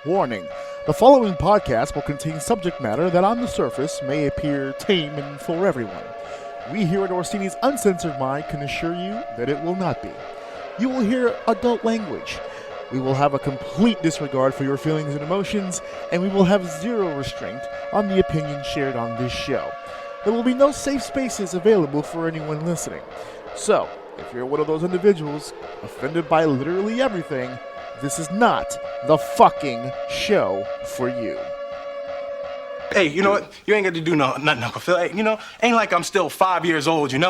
Warning, the following podcast will contain subject matter that on the surface may appear tame and for everyone. We here at Orsini's Uncensored Mind can assure you that it will not be. You will hear adult language. We will have a complete disregard for your feelings and emotions, and we will have zero restraint on the opinions shared on this show. There will be no safe spaces available for anyone listening. So, if you're one of those individuals offended by literally everything, this is not the fucking show for you. Hey, you know what? You ain't got to do nothing, Uncle Phil. Hey, ain't like I'm still 5 years old, Ain't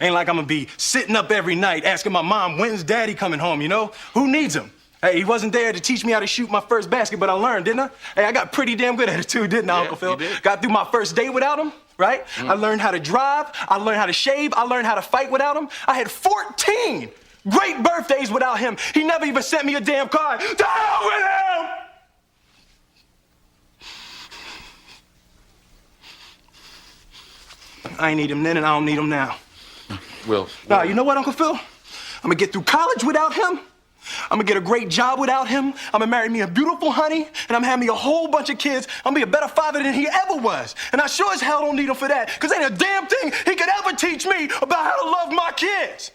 like I'm gonna be sitting up every night asking my mom, when's daddy coming home, Who needs him? Hey, he wasn't there to teach me how to shoot my first basket, but I learned, didn't I? Hey, I got pretty damn good at it too, didn't I, Uncle Phil? You did. Got through my first day without him, right? I learned how to drive, I learned how to shave, I learned how to fight without him. I had 14 great birthdays without him. He never even sent me a damn card. To hell with him! I ain't need him then and I don't need him now. Will. Now, you know what, Uncle Phil? I'm gonna get through college without him. I'm gonna get a great job without him. I'm gonna marry me a beautiful honey, and I'm gonna have me a whole bunch of kids. I'm gonna be a better father than he ever was. And I sure as hell don't need him for that, because ain't a damn thing he could ever teach me about how to love my kids.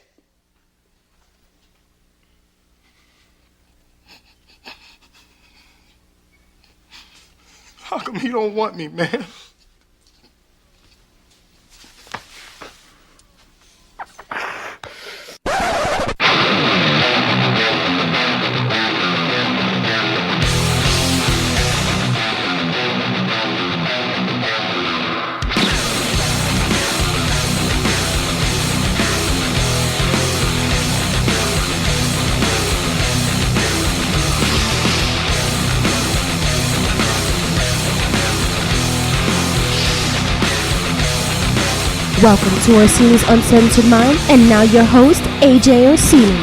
How come he don't want me, man? Welcome to Orsini's Uncensored Mind, and now your host, AJ Orsini.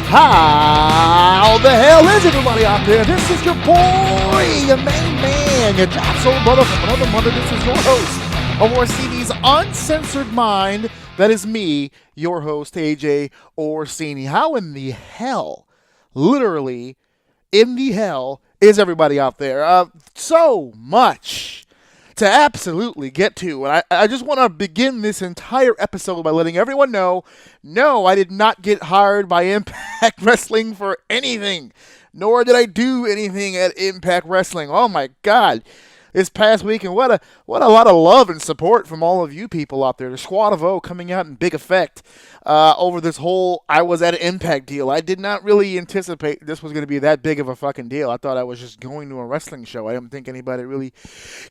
How the hell is everybody out there? This is your boy, your main man, your job soul brother from another mother. This is your host of Orsini's Uncensored Mind. That is me, your host, AJ Orsini. How in the hell, literally, in the hell, is everybody out there? So much to absolutely get to. And I just want to begin this entire episode by letting everyone know, no, I did not get hired by Impact Wrestling for anything, nor did I do anything at Impact Wrestling. Oh my God. This past week, and what a lot of love and support from all of you people out there. The Squad of O coming out in big effect over this whole I was at an Impact deal. I did not really anticipate this was going to be that big of a fucking deal. I thought I was just going to a wrestling show. I didn't think anybody really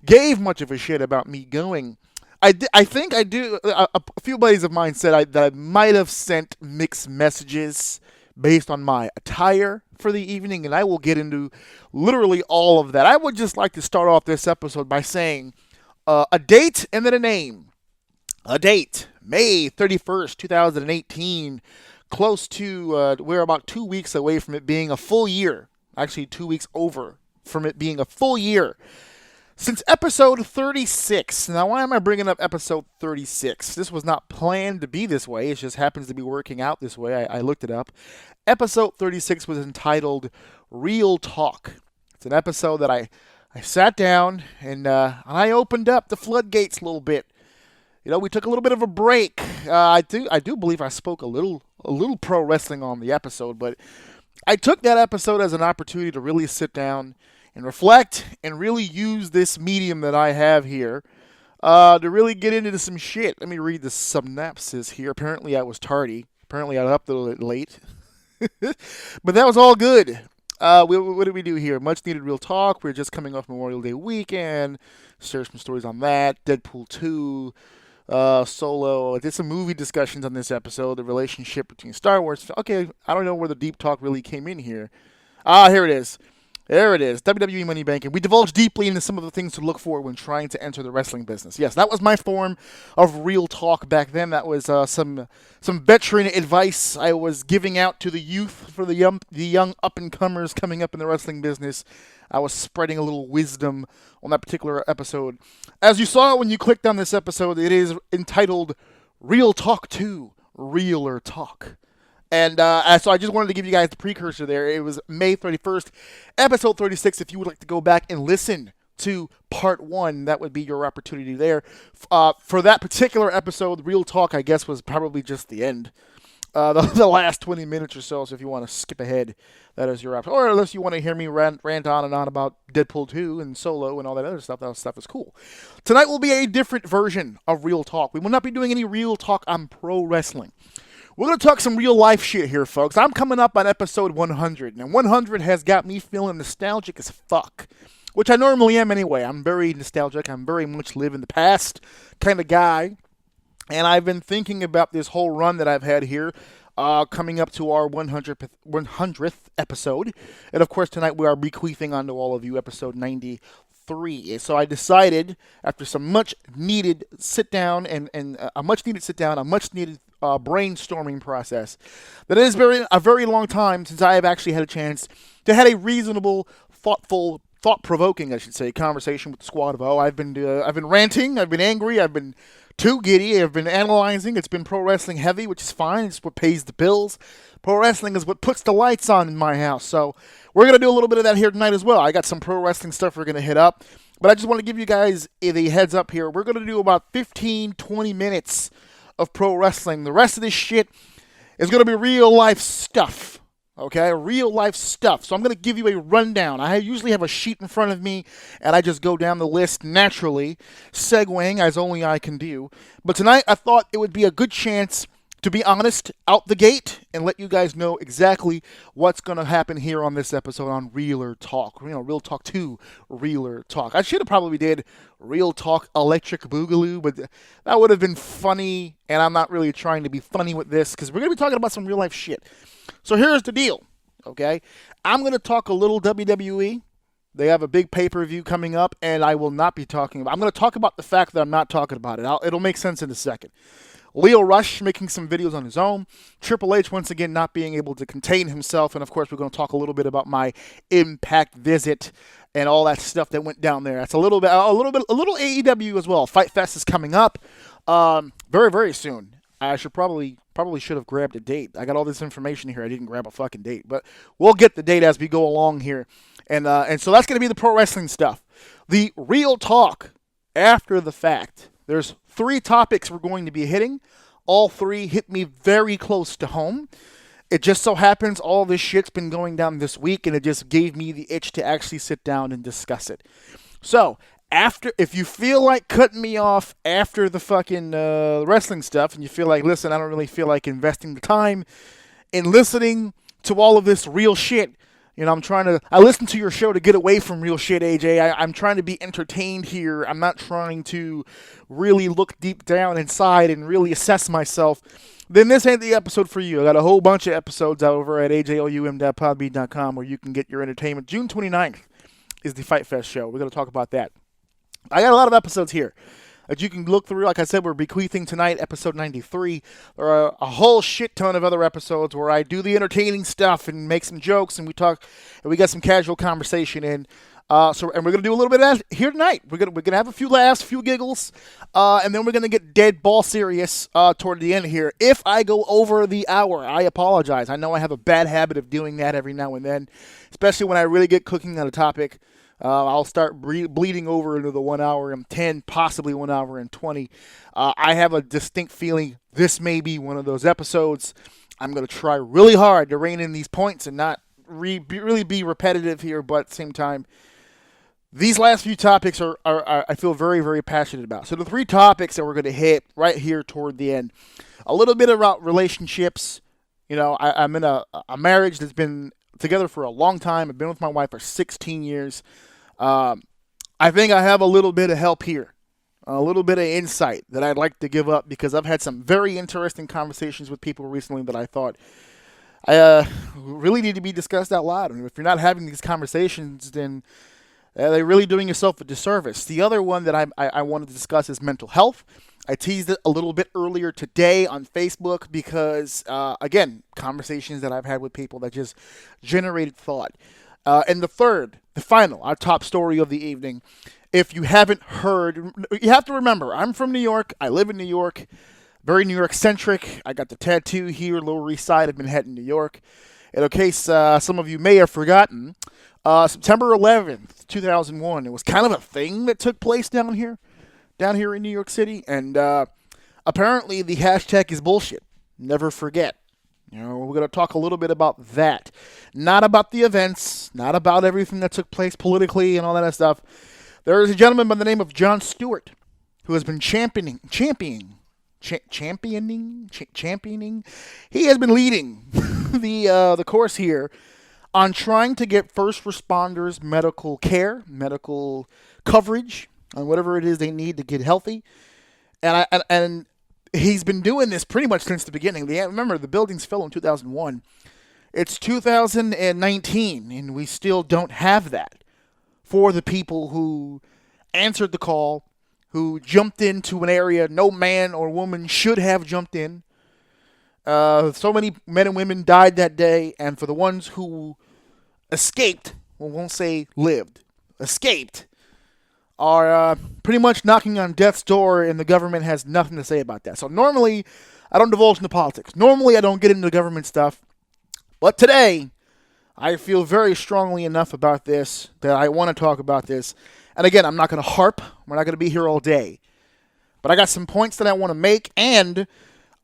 gave much of a shit about me going. I think I do. A few buddies of mine said that I might have sent mixed messages based on my attire for the evening, and I will get into literally all of that. I would just like to start off this episode by saying a date and then a name. A date, May 31st, 2018, close to, we're about 2 weeks away from it being a full year. Actually, 2 weeks over from it being a full year. Since episode 36, now why am I bringing up episode 36? This was not planned to be this way, it just happens to be working out this way. I looked it up. Episode 36 was entitled Real Talk. It's an episode that I sat down and I opened up the floodgates a little bit. We took a little bit of a break. I do believe I spoke a little pro wrestling on the episode, but I took that episode as an opportunity to really sit down and reflect and really use this medium that I have here to really get into some shit. Let me read the synopsis here. Apparently I was tardy. Apparently I was up a little bit late. But that was all good. What did we do here? Much needed real talk. We're just coming off Memorial Day weekend. Share some stories on that. Deadpool 2. Solo. I did some movie discussions on this episode. The relationship between Star Wars. Okay, I don't know where the deep talk really came in here. Here it is. There it is. WWE Money Banking. We divulge deeply into some of the things to look for when trying to enter the wrestling business. Yes, that was my form of real talk back then. That was some veteran advice I was giving out to the youth for the young up-and-comers coming up in the wrestling business. I was spreading a little wisdom on that particular episode. As you saw when you clicked on this episode, it is entitled Real Talk 2, Realer Talk. And so I just wanted to give you guys the precursor there. It was May 31st, episode 36. If you would like to go back and listen to part 1, that would be your opportunity there. For that particular episode, Real Talk, I guess, was probably just the end. The last 20 minutes or so, so if you want to skip ahead, that is your option. Or unless you want to hear me rant on and on about Deadpool 2 and Solo and all that other stuff, that stuff is cool. Tonight will be a different version of Real Talk. We will not be doing any Real Talk on pro wrestling. We're going to talk some real life shit here, folks. I'm coming up on episode 100, and 100 has got me feeling nostalgic as fuck, which I normally am anyway. I'm very nostalgic. I'm very much live in the past kind of guy, and I've been thinking about this whole run that I've had here, coming up to our 100th episode, and of course tonight we are bequeathing onto all of you episode 93. So I decided, after some much needed sit down and a much needed brainstorming process, that it has been a very long time since I have actually had a chance to have a reasonable, thoughtful, thought-provoking, I should say, conversation with the Squad of O. I've been ranting, I've been angry, I've been too giddy, I've been analyzing. It's been pro wrestling heavy, which is fine. It's what pays the bills. Pro wrestling is what puts the lights on in my house. So we're going to do a little bit of that here tonight as well. I got some pro wrestling stuff we're going to hit up, but I just want to give you guys the heads up here. We're going to do about 15, 20 minutes of pro wrestling. The rest of this shit is going to be real life stuff. Okay, real life stuff. So I'm going to give you a rundown. I usually have a sheet in front of me, and I just go down the list naturally, segueing as only I can do. But tonight I thought it would be a good chance to be honest out the gate and let you guys know exactly what's going to happen here on this episode on Realer Talk. Real Talk 2, Realer Talk. I should have probably did Real Talk Electric Boogaloo, but that would have been funny, and I'm not really trying to be funny with this because we're going to be talking about some real life shit. So here's the deal, okay? I'm going to talk a little WWE. They have a big pay-per-view coming up, and I will not be talking about. I'm going to talk about the fact that I'm not talking about it. It'll make sense in a second. Lio Rush making some videos on his own. Triple H once again not being able to contain himself, and of course we're going to talk a little bit about my Impact visit and all that stuff that went down there. That's a little AEW as well. Fyter Fest is coming up very, very soon. I should probably should have grabbed a date. I got all this information here. I didn't grab a fucking date, but we'll get the date as we go along here. And so that's going to be the pro wrestling stuff. The real talk after the fact. There's 3 topics we're going to be hitting. All 3 hit me very close to home. It just so happens all this shit's been going down this week, and it just gave me the itch to actually sit down and discuss it. So, if you feel like cutting me off after the fucking wrestling stuff, and you feel like, listen, I don't really feel like investing the time in listening to all of this real shit. I listen to your show to get away from real shit, AJ. I'm trying to be entertained here. I'm not trying to really look deep down inside and really assess myself. Then this ain't the episode for you. I got a whole bunch of episodes over at AJOUM.podbean.com where you can get your entertainment. June 29th is the Fyter Fest show. We're going to talk about that. I got a lot of episodes here that you can look through. Like I said, we're bequeathing tonight, episode 93. There are a whole shit ton of other episodes where I do the entertaining stuff and make some jokes, and we talk, and we got some casual conversation in. And we're gonna do a little bit of that here tonight. We're gonna have a few laughs, a few giggles, and then we're gonna get dead ball serious toward the end here. If I go over the hour, I apologize. I know I have a bad habit of doing that every now and then, especially when I really get cooking on a topic. I'll start bleeding over into the 1 hour and 10, possibly 1 hour and 20. I have a distinct feeling this may be one of those episodes. I'm going to try really hard to rein in these points and not really be repetitive here, but at the same time, these last few topics are I feel very, very passionate about. So the 3 topics that we're going to hit right here toward the end. A little bit about relationships. I'm in a marriage that's been together for a long time. I've been with my wife for 16 years. I think I have a little bit of help here, a little bit of insight that I'd like to give up because I've had some very interesting conversations with people recently that I thought really need to be discussed out loud. And if you're not having these conversations, then they're really doing yourself a disservice. The other one that I wanted to discuss is mental health. I teased it a little bit earlier today on Facebook because, again, conversations that I've had with people that just generated thought. And the third, the final, our top story of the evening. If you haven't heard, you have to remember, I'm from New York. I live in New York. Very New York centric. I got the tattoo here, Lower East Side of Manhattan, New York. And in case some of you may have forgotten, September 11th, 2001, it was kind of a thing that took place down here in New York City. And apparently the hashtag is bullshit. Never forget. We're going to talk a little bit about that. Not about the events, not about everything that took place politically and all that stuff. There is a gentleman by the name of Jon Stewart who has been championing. He has been leading the course here on trying to get first responders medical care, medical coverage on whatever it is they need to get healthy. And he's been doing this pretty much since the beginning. Remember, the buildings fell in 2001. It's 2019, and we still don't have that for the people who answered the call, who jumped into an area no man or woman should have jumped in. So many men and women died that day, and for the ones who escaped, we won't say lived, escaped, are pretty much knocking on death's door, and the government has nothing to say about that. So normally, I don't divulge into politics. Normally, I don't get into government stuff. But today, I feel very strongly enough about this that I want to talk about this. And again, I'm not going to harp. We're not going to be here all day. But I got some points that I want to make, and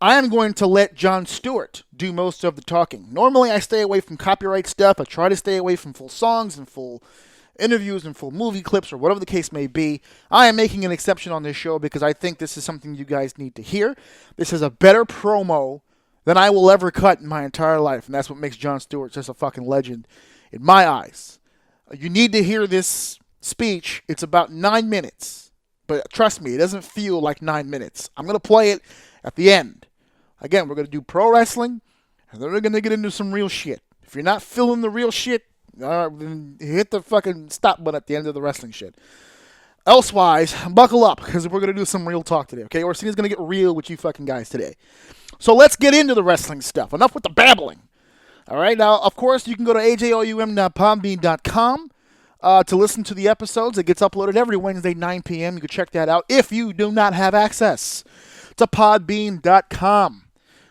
I am going to let Jon Stewart do most of the talking. Normally, I stay away from copyright stuff. I try to stay away from full songs and full interviews and full movie clips or whatever the case may be. I am making an exception on this show because I think this is something you guys need to hear. This is a better promo than I will ever cut in my entire life, and that's what makes Jon Stewart just a fucking legend in my eyes. You need to hear this speech. It's about 9 minutes, but trust me, it doesn't feel like 9 minutes. I'm going to play it at the end. Again, we're going to do pro wrestling, and then we're going to get into some real shit. If you're not feeling the real shit, then hit the fucking stop button at the end of the wrestling shit. Elsewise, buckle up, because we're going to do some real talk today, okay? Orsini's going to get real with you fucking guys today. So let's get into the wrestling stuff. Enough with the babbling. All right, now, of course, you can go to ajoum.podbean.com to listen to the episodes. It gets uploaded every Wednesday, 9 p.m. You can check that out if you do not have access to podbean.com.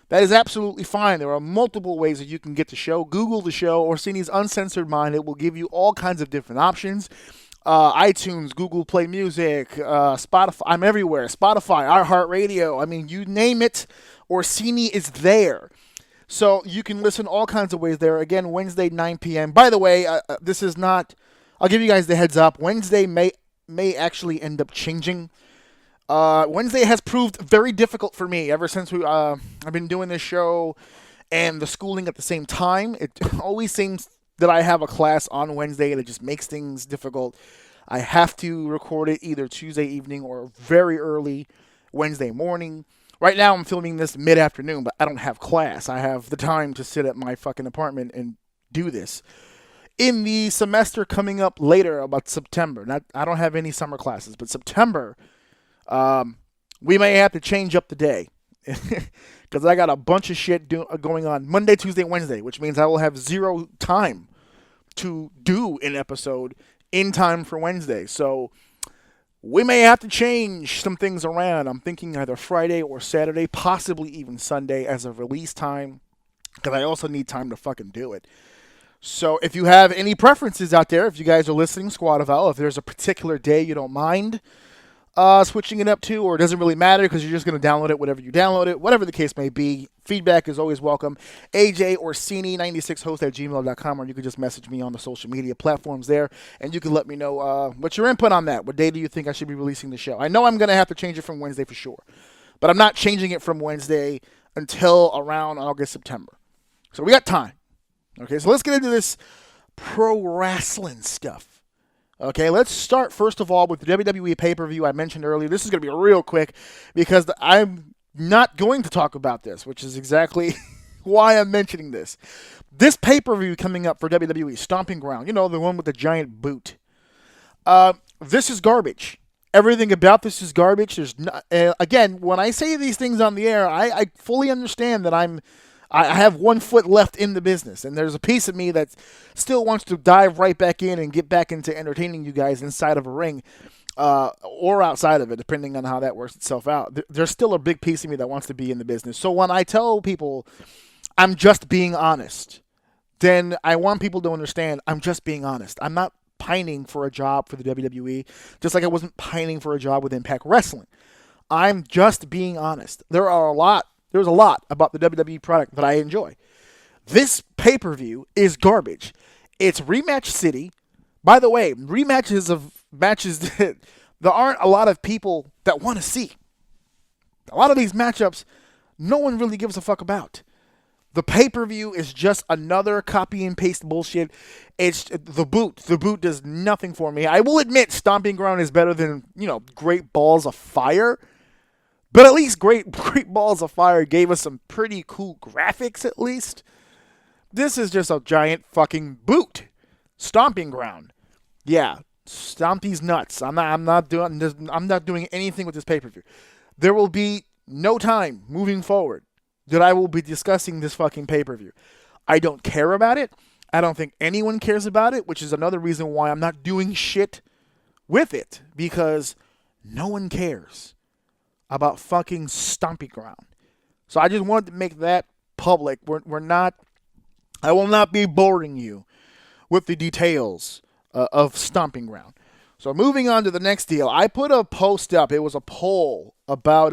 That is absolutely fine. There are multiple ways that you can get the show. Google the show, Orsini's Uncensored Mind. It will give you all kinds of different options. iTunes, Google Play Music, Spotify. I'm everywhere. Spotify, iHeartRadio. I mean, you name it, Orsini is there. So you can listen all kinds of ways there. Again, Wednesday, 9 p.m. By the way, this is not... I'll give you guys the heads up. Wednesday may actually end up changing. Wednesday has proved very difficult for me ever since I've been doing this show and the schooling at the same time. It always seems that I have a class on Wednesday and it just makes things difficult. I have to record it either Tuesday evening or very early Wednesday morning. Right now I'm filming this mid-afternoon, but I don't have class. I have the time to sit at my fucking apartment and do this. In the semester coming up later, about September, I don't have any summer classes, but September... we may have to change up the day because I got a bunch of shit going on Monday, Tuesday, Wednesday, which means I will have zero time to do an episode in time for Wednesday. So we may have to change some things around. I'm thinking either Friday or Saturday, possibly even Sunday as a release time because I also need time to fucking do it. So if you have any preferences out there, if you guys are listening, Squad of Owl, if there's a particular day you don't mind switching it up to, or it doesn't really matter because you're just going to download it whenever you download it, whatever the case may be, feedback is always welcome. AJ Orsini96host@gmail.com, or you can just message me on the social media platforms there, and you can let me know what's your input on that. What day do you think I should be releasing the show? I know I'm going to have to change it from Wednesday for sure, but I'm not changing it from Wednesday until around August, September. So we got time. Okay, so let's get into this pro wrestling stuff. Okay, let's start first of all with the WWE pay-per-view I mentioned earlier. This is going to be real quick because I'm not going to talk about this, which is exactly why I'm mentioning this. This pay-per-view coming up for WWE Stomping Ground, you know, the one with the giant boot. This is garbage. Everything about this is garbage. There's again, when I say these things on the air, I fully understand that I have 1 foot left in the business, and there's a piece of me that still wants to dive right back in and get back into entertaining you guys inside of a ring. or outside of it, depending on how that works itself out. There's still a big piece of me that wants to be in the business. So when I tell people I'm just being honest, then I want people to understand I'm just being honest. I'm not pining for a job for the WWE, just like I wasn't pining for a job with Impact Wrestling. I'm just being honest. There's a lot about the WWE product that I enjoy. This pay-per-view is garbage. It's rematch city. By the way, rematches of matches that there aren't a lot of people that want to see. A lot of these matchups, no one really gives a fuck about. The pay-per-view is just another copy and paste bullshit. It's the boot. The boot does nothing for me. I will admit Stomping Ground is better than, Great Balls of Fire. But at least Great Balls of Fire gave us some pretty cool graphics at least. This is just a giant fucking boot. Stomping Ground. Yeah, stomp these nuts. I'm not doing anything with this pay-per-view. There will be no time moving forward that I will be discussing this fucking pay-per-view. I don't care about it. I don't think anyone cares about it, which is another reason why I'm not doing shit with it, because no one cares about fucking Stomping Ground. So I just wanted to make that public. I will not be boring you with the details of Stomping Ground. So moving on to the next deal, I put a post up. It was a poll about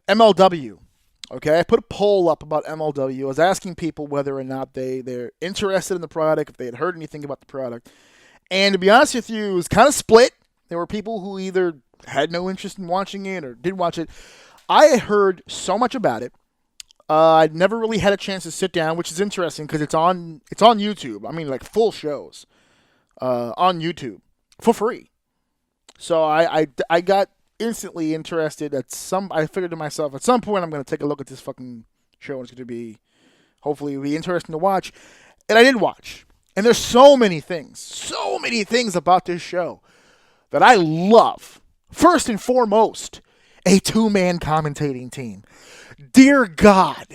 MLW. Okay, I put a poll up about MLW. I was asking people whether or not they're interested in the product, if they had heard anything about the product. And to be honest with you, it was kind of split. There were people who either had no interest in watching it or did watch it. I had heard so much about it. I'd never really had a chance to sit down, which is interesting because it's on YouTube. I mean, like full shows on YouTube for free. So I got instantly interested I figured to myself, at some point I'm going to take a look at this fucking show, and it's going to be, hopefully it'll be interesting to watch. And I did watch. And there's so many things about this show that I love. First and foremost, a two-man commentating team. Dear God,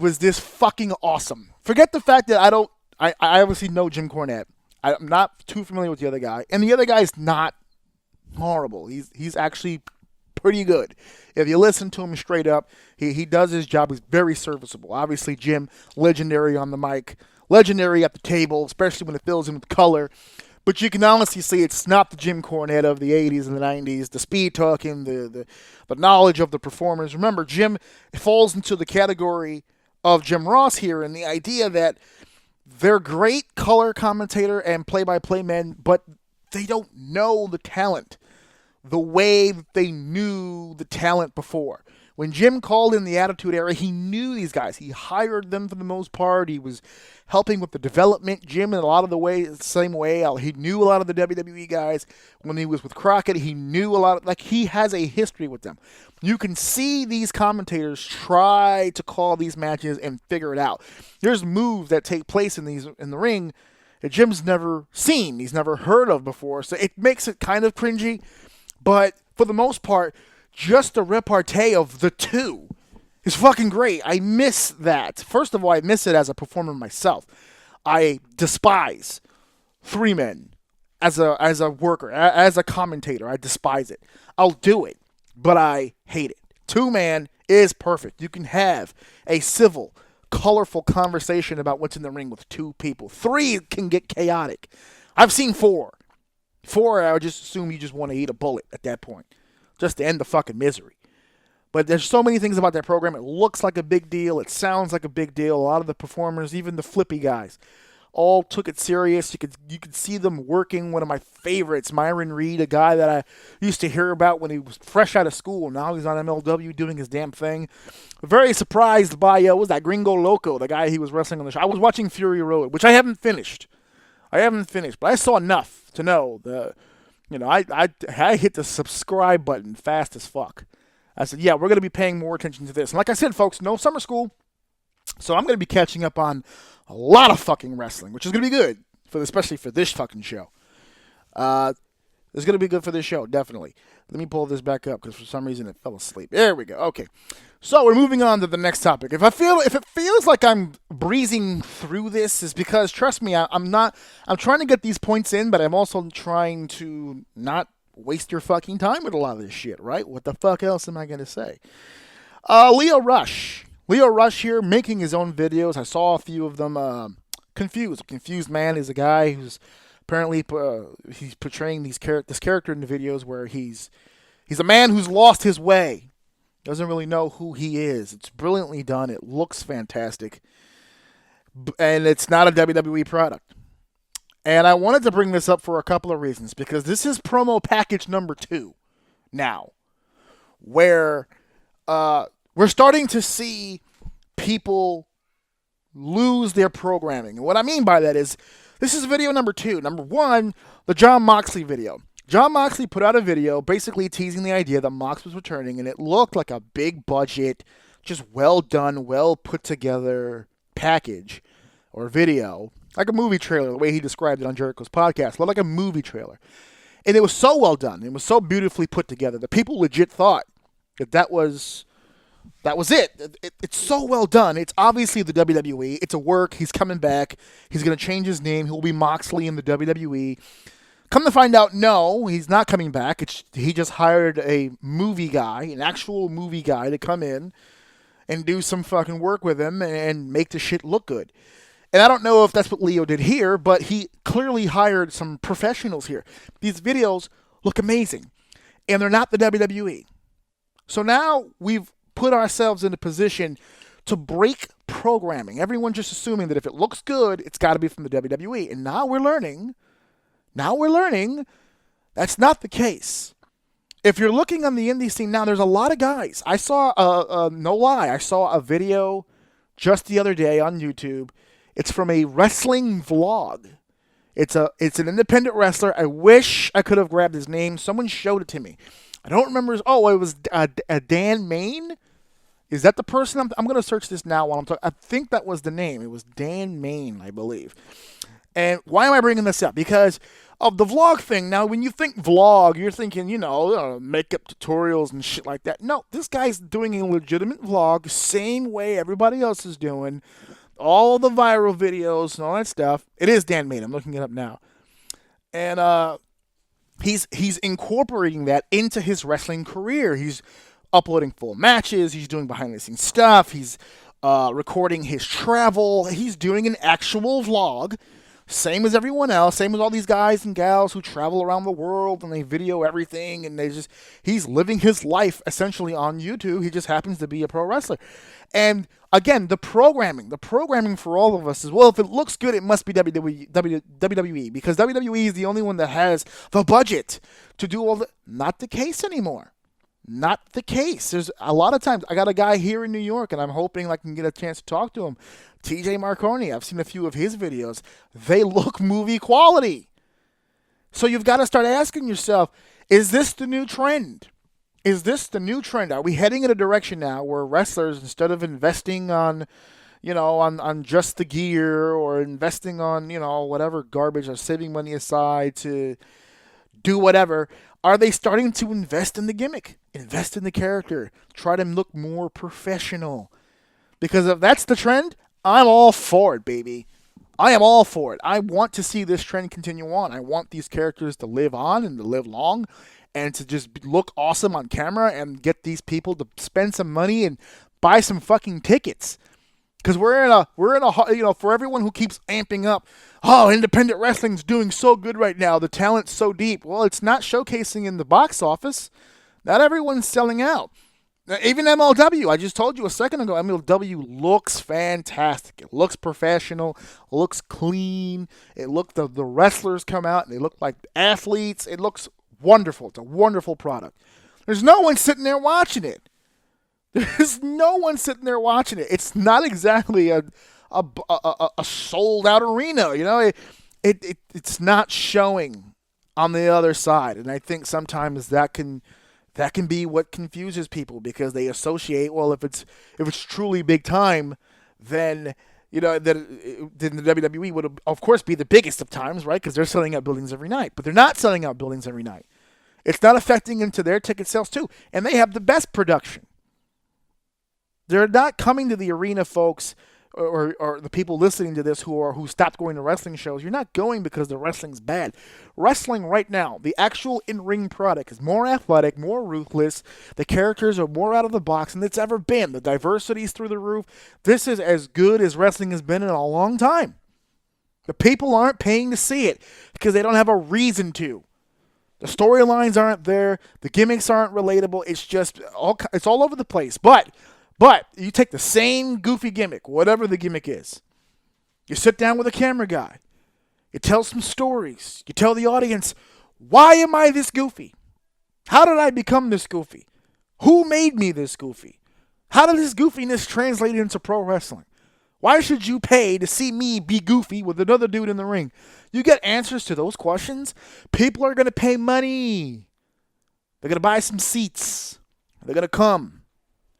was this fucking awesome. Forget the fact that I obviously know Jim Cornette. I'm not too familiar with the other guy. And the other guy's not horrible. He's actually pretty good. If you listen to him straight up, he does his job. He's very serviceable. Obviously, Jim, legendary on the mic, legendary at the table, especially when it fills in with color. But you can honestly see it's not the Jim Cornette of the 80s and the 90s, the speed talking, the knowledge of the performers. Remember, Jim falls into the category of Jim Ross here, and the idea that they're great color commentator and play-by-play men, but they don't know the talent the way that they knew the talent before. When Jim called in the Attitude Era, he knew these guys. He hired them for the most part. He was helping with the development. Jim, in a lot of the same way, he knew a lot of the WWE guys. When he was with Crockett, he knew a lot. He has a history with them. You can see these commentators try to call these matches and figure it out. There's moves that take place in the ring that Jim's never seen. He's never heard of before. So it makes it kind of cringy. But for the most part, just the repartee of the two is fucking great. I miss that. First of all, I miss it as a performer myself. I despise three men as a worker, as a commentator. I despise it. I'll do it, but I hate it. Two-man is perfect. You can have a civil, colorful conversation about what's in the ring with two people. Three can get chaotic. I've seen four. Four, I would just assume you just want to eat a bullet at that point, just to end the fucking misery. But there's so many things about that program. It looks like a big deal. It sounds like a big deal. A lot of the performers, even the flippy guys, all took it serious. You could see them working. One of my favorites, Myron Reed, a guy that I used to hear about when he was fresh out of school. Now he's on MLW doing his damn thing. Very surprised by, what was that, Gringo Loco, the guy he was wrestling on the show. I was watching Fury Road, which I haven't finished, but I saw enough to know I hit the subscribe button fast as fuck. I said, yeah, we're going to be paying more attention to this. And like I said, folks, no summer school. So I'm going to be catching up on a lot of fucking wrestling, which is going to be good, especially for this fucking show. It's going to be good for this show, definitely. Let me pull this back up because for some reason it fell asleep. There we go. Okay. So we're moving on to the next topic. If it feels like I'm breezing through this, is because trust me, I'm trying to get these points in, but I'm also trying to not waste your fucking time with a lot of this shit, right? What the fuck else am I going to say? Lio Rush. Lio Rush here making his own videos. I saw a few of them. Confused. A confused man is a guy who's apparently he's portraying this character in the videos where he's a man who's lost his way. Doesn't really know who he is. It's brilliantly done. It looks fantastic. And it's not a WWE product. And I wanted to bring this up for a couple of reasons. Because this is promo package number 2 now. Where we're starting to see people lose their programming. And what I mean by that is, this is video number 2. Number 1, the Jon Moxley video. Jon Moxley put out a video basically teasing the idea that Mox was returning, and it looked like a big budget, just well done, well put together package or video. Like a movie trailer, the way he described it on Jericho's podcast. It looked like a movie trailer. And it was so well done. It was so beautifully put together. The people legit thought that was it. It's so well done. It's obviously the WWE. It's a work. He's coming back. He's going to change his name. He'll be Moxley in the WWE. Come to find out, no, he's not coming back. He just hired a movie guy, an actual movie guy, to come in and do some fucking work with him and make the shit look good. And I don't know if that's what Lio did here, but he clearly hired some professionals here. These videos look amazing, and they're not the WWE. So now we've put ourselves in a position to break programming. Everyone just assuming that if it looks good, it's got to be from the WWE. And now we're learning that's not the case. If you're looking on the indie scene now, there's a lot of guys. I saw, no lie, I saw a video just the other day on YouTube. It's from a wrestling vlog. It's an independent wrestler. I wish I could have grabbed his name. Someone showed it to me. I don't remember it was Dan Main. Is that the person? I'm going to search this now while I'm talking. I think that was the name. It was Dan Main, I believe. And why am I bringing this up? Because of the vlog thing. Now, when you think vlog, you're thinking, makeup tutorials and shit like that. No, this guy's doing a legitimate vlog, same way everybody else is doing. All the viral videos and all that stuff. It is Dan Main. I'm looking it up now. And he's incorporating that into his wrestling career. He's uploading full matches. He's doing behind-the-scenes stuff. He's recording his travel. He's doing an actual vlog. Same as everyone else, same as all these guys and gals who travel around the world and they video everything, and he's living his life essentially on YouTube. He just happens to be a pro wrestler. And again, the programming for all of us is, well, if it looks good, it must be WWE, because WWE is the only one that has the budget to do all the. Not the case anymore. Not the case. There's a lot of times, I got a guy here in New York, and I'm hoping I can get a chance to talk to him. TJ Marconi, I've seen a few of his videos. They look movie quality. So you've got to start asking yourself, is this the new trend? Is this the new trend? Are we heading in a direction now where wrestlers, instead of investing on just the gear or investing on, whatever garbage or saving money aside to do whatever, are they starting to invest in the gimmick, invest in the character, try to look more professional? Because if that's the trend, I'm all for it, baby. I am all for it. I want to see this trend continue on. I want these characters to live on and to live long and to just look awesome on camera and get these people to spend some money and buy some fucking tickets. Because we're in a for everyone who keeps amping up, oh, independent wrestling's doing so good right now. The talent's so deep. Well, it's not showcasing in the box office. Not everyone's selling out. Even MLW, I just told you a second ago, MLW looks fantastic. It looks professional. It looks clean. The wrestlers come out and they look like athletes. It looks wonderful. It's a wonderful product. There's no one sitting there watching it. There's no one sitting there watching it. It's not exactly a sold out arena. It's not showing on the other side, and I think sometimes that can be what confuses people, because they associate, well, if it's truly big time, then then the WWE would, of course, be the biggest of times, right? Because they're selling out buildings every night. But they're not selling out buildings every night. It's not affecting into their ticket sales, too. And they have the best production. They're not coming to the arena, folks, or the people listening to this who stopped going to wrestling shows. You're not going because the wrestling's bad. Wrestling right now, the actual in-ring product is more athletic, more ruthless. The characters are more out of the box than it's ever been. The diversity's through the roof. This is as good as wrestling has been in a long time. The people aren't paying to see it because they don't have a reason to. The storylines aren't there. The gimmicks aren't relatable. It's all over the place. But you take the same goofy gimmick, whatever the gimmick is. You sit down with a camera guy. You tell some stories. You tell the audience, why am I this goofy? How did I become this goofy? Who made me this goofy? How did this goofiness translate into pro wrestling? Why should you pay to see me be goofy with another dude in the ring? You get answers to those questions. People are going to pay money. They're going to buy some seats. They're going to come.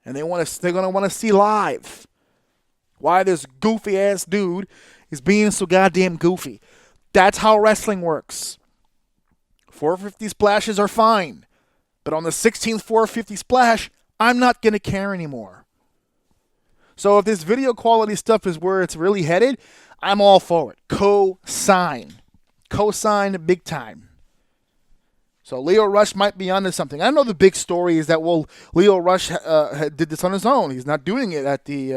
And they're going to want to see live why this goofy-ass dude is being so goddamn goofy. That's how wrestling works. 450 splashes are fine. But on the 16th 450 splash, I'm not going to care anymore. So if this video quality stuff is where it's really headed, I'm all for it. Co-sign. Co-sign big time. So Lio Rush might be onto something. I know the big story is that, Lio Rush did this on his own. He's not doing it he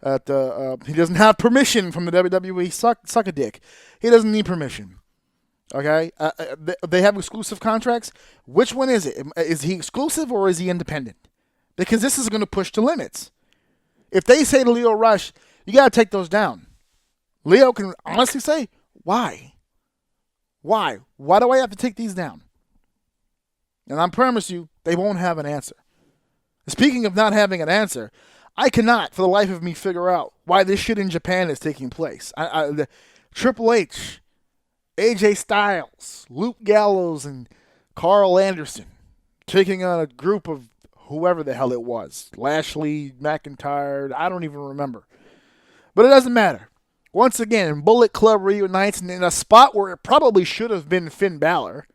doesn't have permission from the WWE. Suck a dick. He doesn't need permission. Okay? They have exclusive contracts. Which one is it? Is he exclusive or is he independent? Because this is going to push the limits. If they say to Lio Rush, you got to take those down. Lio can honestly say, why? Why? Why do I have to take these down? And I promise you, they won't have an answer. Speaking of not having an answer, I cannot, for the life of me, figure out why this shit in Japan is taking place. Triple H, AJ Styles, Luke Gallows, and Carl Anderson taking on a group of whoever the hell it was. Lashley, McIntyre, I don't even remember. But it doesn't matter. Once again, Bullet Club reunites in a spot where it probably should have been Finn Balor.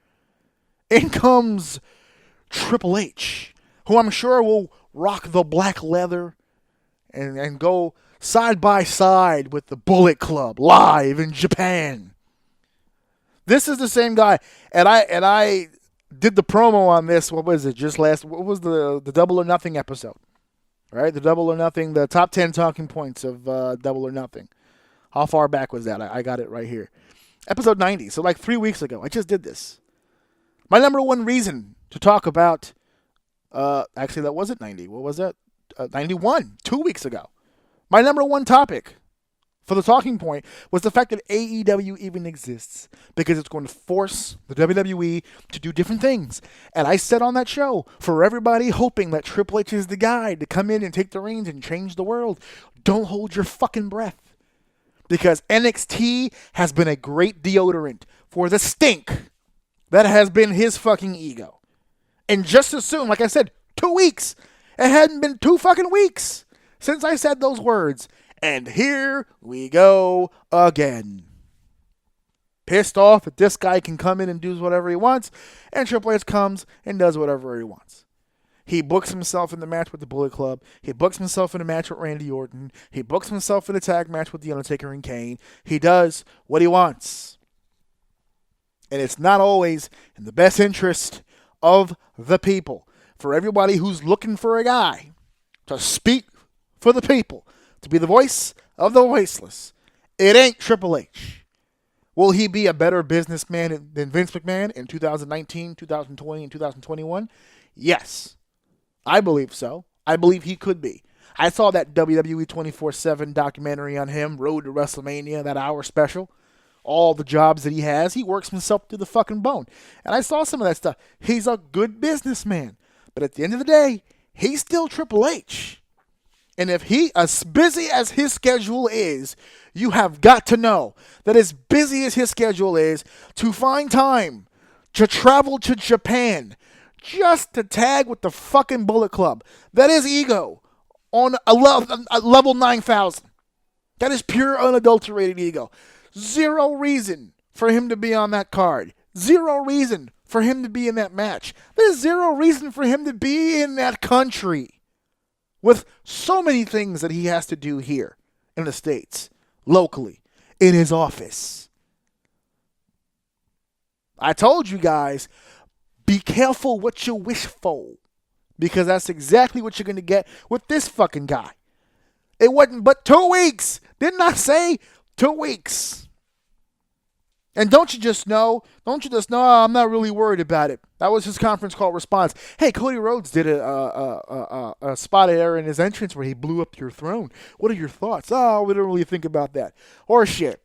In comes Triple H, who I'm sure will rock the black leather and go side by side with the Bullet Club live in Japan. This is the same guy, and I did the promo on this. What was it? What was the Double or Nothing episode? Right, the Double or Nothing, the top 10 talking points of Double or Nothing. How far back was that? I got it right here, episode 90. So like 3 weeks ago, I just did this. My number one reason to talk about, actually that wasn't 90. What was that? 91, 2 weeks ago. My number one topic for the talking point was the fact that AEW even exists because it's going to force the WWE to do different things. And I said on that show, for everybody hoping that Triple H is the guy to come in and take the reins and change the world, don't hold your fucking breath. Because NXT has been a great deodorant for the stink that has been his fucking ego. And just as soon, like I said, 2 weeks. It hadn't been 2 fucking weeks since I said those words. And here we go again. Pissed off that this guy can come in and do whatever he wants. And Triple H comes and does whatever he wants. He books himself in the match with the Bullet Club. He books himself in a match with Randy Orton. He books himself in a tag match with The Undertaker and Kane. He does what he wants. And it's not always in the best interest of the people. For everybody who's looking for a guy to speak for the people, to be the voice of the voiceless, it ain't Triple H. Will he be a better businessman than Vince McMahon in 2019, 2020, and 2021? Yes. I believe so. I believe he could be. I saw that WWE 24/7 documentary on him, Road to WrestleMania, that hour special. All the jobs that he has, he works himself to the fucking bone. And I saw some of that stuff. He's a good businessman. But at the end of the day, he's still Triple H. And if he, as busy as his schedule is, you have got to know that as busy as his schedule is, to find time to travel to Japan just to tag with the fucking Bullet Club. That is ego on a level 9,000. That is pure unadulterated ego. Zero reason for him to be on that card. Zero reason for him to be in that match. There's zero reason for him to be in that country with so many things that he has to do here in the States, locally, in his office. I told you guys, be careful what you wish for, because that's exactly what you're going to get with this fucking guy. It wasn't but 2 weeks. Didn't I say 2 weeks? And don't you just know, I'm not really worried about it. That was his conference call response. Hey, Cody Rhodes did a spot there in his entrance where he blew up your throne. What are your thoughts? Oh, we don't really think about that. Horseshit.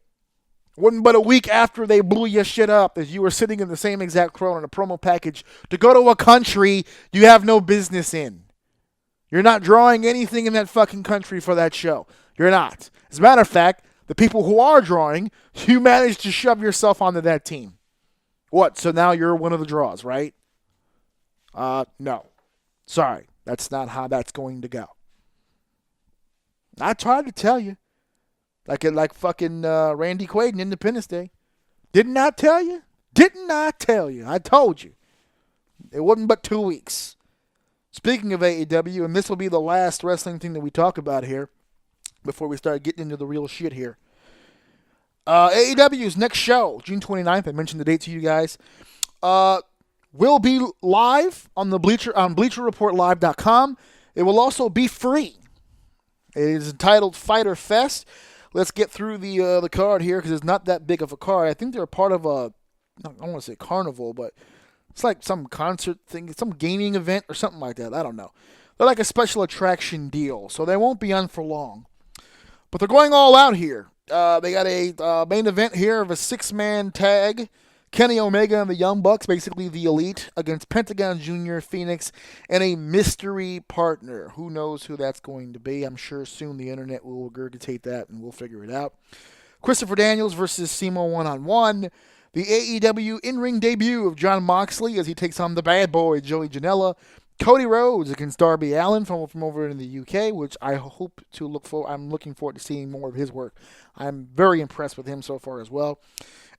Wasn't but a week after they blew your shit up as you were sitting in the same exact throne on a promo package to go to a country you have no business in. You're not drawing anything in that fucking country for that show. You're not. As a matter of fact, the people who are drawing, you managed to shove yourself onto that team. What? So now you're one of the draws, right? No. Sorry. That's not how that's going to go. I tried to tell you. Like fucking Randy Quaid in Independence Day. Didn't I tell you? Didn't I tell you? I told you. It wasn't but 2 weeks. Speaking of AEW, and this will be the last wrestling thing that we talk about here before we start getting into the real shit here. AEW's next show, June 29th, I mentioned the date to you guys, will be live on the BleacherReportLive.com. It will also be free. It is entitled Fyter Fest. Let's get through the card here because it's not that big of a card. I think they're part of I don't want to say carnival, but it's like some concert thing, some gaming event or something like that. I don't know. They're like a special attraction deal, so they won't be on for long. But they're going all out here. They got a main event here of a 6-man tag. Kenny Omega and the Young Bucks, basically the Elite, against Pentagon Jr., Phoenix, and a mystery partner. Who knows who that's going to be? I'm sure soon the internet will regurgitate that and we'll figure it out. Christopher Daniels versus Simo 1-on-1. The AEW in-ring debut of Jon Moxley as he takes on the bad boy, Joey Janela. Cody Rhodes against Darby Allin from over in the UK, which I hope to look for. I'm looking forward to seeing more of his work. I'm very impressed with him so far as well.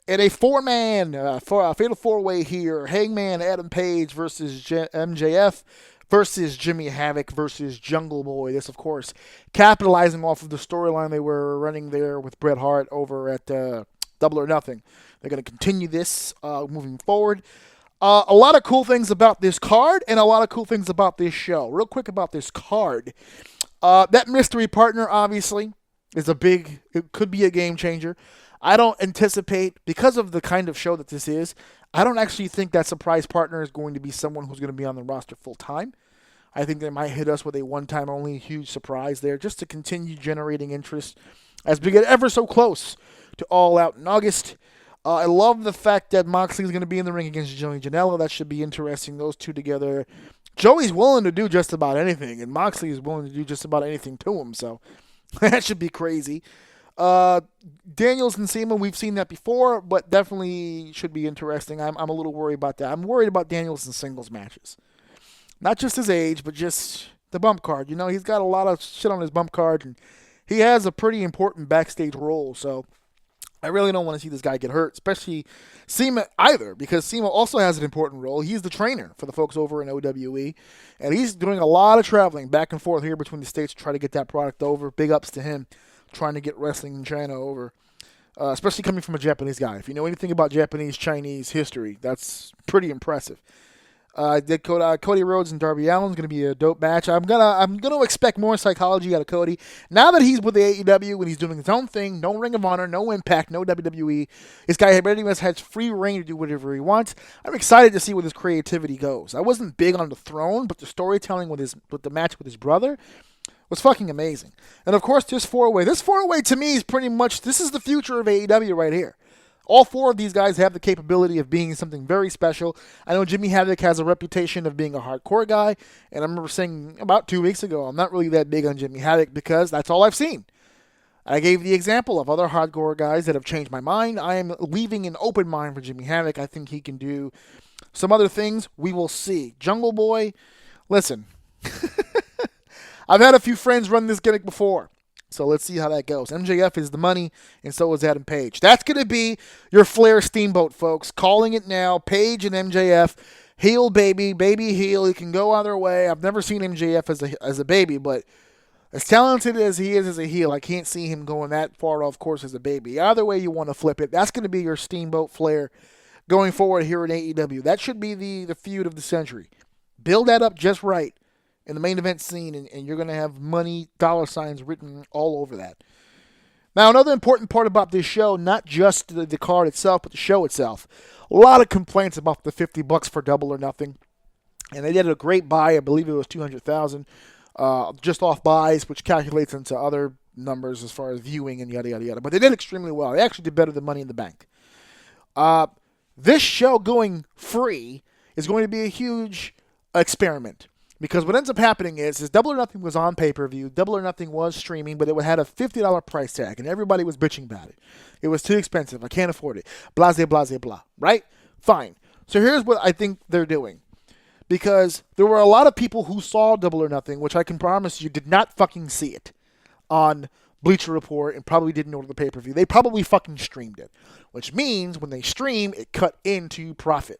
And a 4-man, fatal 4-way here. Hangman Adam Page versus MJF versus Jimmy Havoc versus Jungle Boy. This, of course, capitalizing off of the storyline they were running there with Bret Hart over at Double or Nothing. They're going to continue this moving forward. A lot of cool things about this card and a lot of cool things about this show. Real quick about this card. That mystery partner, obviously, is it could be a game changer. I don't anticipate, because of the kind of show that this is, I don't actually think that surprise partner is going to be someone who's going to be on the roster full time. I think they might hit us with a one-time only huge surprise there just to continue generating interest as we get ever so close to All Out in August. I love the fact that Moxley is going to be in the ring against Joey Janela. That should be interesting, those two together. Joey's willing to do just about anything, and Moxley is willing to do just about anything to him, so that should be crazy. Daniels and Seaman, we've seen that before, but definitely should be interesting. I'm a little worried about that. I'm worried about Daniels in singles matches. Not just his age, but just the bump card. You know, he's got a lot of shit on his bump card, and he has a pretty important backstage role, so I really don't want to see this guy get hurt, especially Seema either, because Seema also has an important role. He's the trainer for the folks over in OWE, and he's doing a lot of traveling back and forth here between the states to try to get that product over. Big ups to him trying to get wrestling in China over, especially coming from a Japanese guy. If you know anything about Japanese-Chinese history, that's pretty impressive. Cody Rhodes and Darby Allin is going to be a dope match. I'm gonna expect more psychology out of Cody now that he's with the AEW and he's doing his own thing. No Ring of Honor, no Impact, no WWE. This guy pretty much has free reign to do whatever he wants. I'm excited to see where his creativity goes. I wasn't big on the Throne, but the storytelling with the match with his brother was fucking amazing. And of course, this 4-way. This 4-way to me is pretty much, this is the future of AEW right here. All 4 of these guys have the capability of being something very special. I know Jimmy Havoc has a reputation of being a hardcore guy, and I remember saying about 2 weeks ago, I'm not really that big on Jimmy Havoc because that's all I've seen. I gave the example of other hardcore guys that have changed my mind. I am leaving an open mind for Jimmy Havoc. I think he can do some other things. We will see. Jungle Boy, listen. I've had a few friends run this gimmick before. So let's see how that goes. MJF is the money, and so is Adam Page. That's going to be your Flair Steamboat, folks. Calling it now. Page and MJF. Heel, baby heel. He can go either way. I've never seen MJF as a baby, but as talented as he is as a heel, I can't see him going that far off course as a baby. Either way you want to flip it, that's going to be your Steamboat Flair going forward here in AEW. That should be the feud of the century. Build that up just right in the main event scene, and you're going to have money, dollar signs written all over that. Now, another important part about this show, not just the card itself, but the show itself. A lot of complaints about the $50 for Double or Nothing. And they did a great buy. I believe it was $200,000 just off buys, which calculates into other numbers as far as viewing and yada, yada, yada. But they did extremely well. They actually did better than Money in the Bank. This show going free is going to be a huge experiment. Because what ends up happening is Double or Nothing was on pay-per-view, Double or Nothing was streaming, but it had a $50 price tag, and everybody was bitching about it. It was too expensive. I can't afford it. Blase, blase, blah. Right? Fine. So here's what I think they're doing. Because there were a lot of people who saw Double or Nothing, which I can promise you did not fucking see it on Bleacher Report and probably didn't order the pay-per-view. They probably fucking streamed it. Which means when they stream, it cut into profit.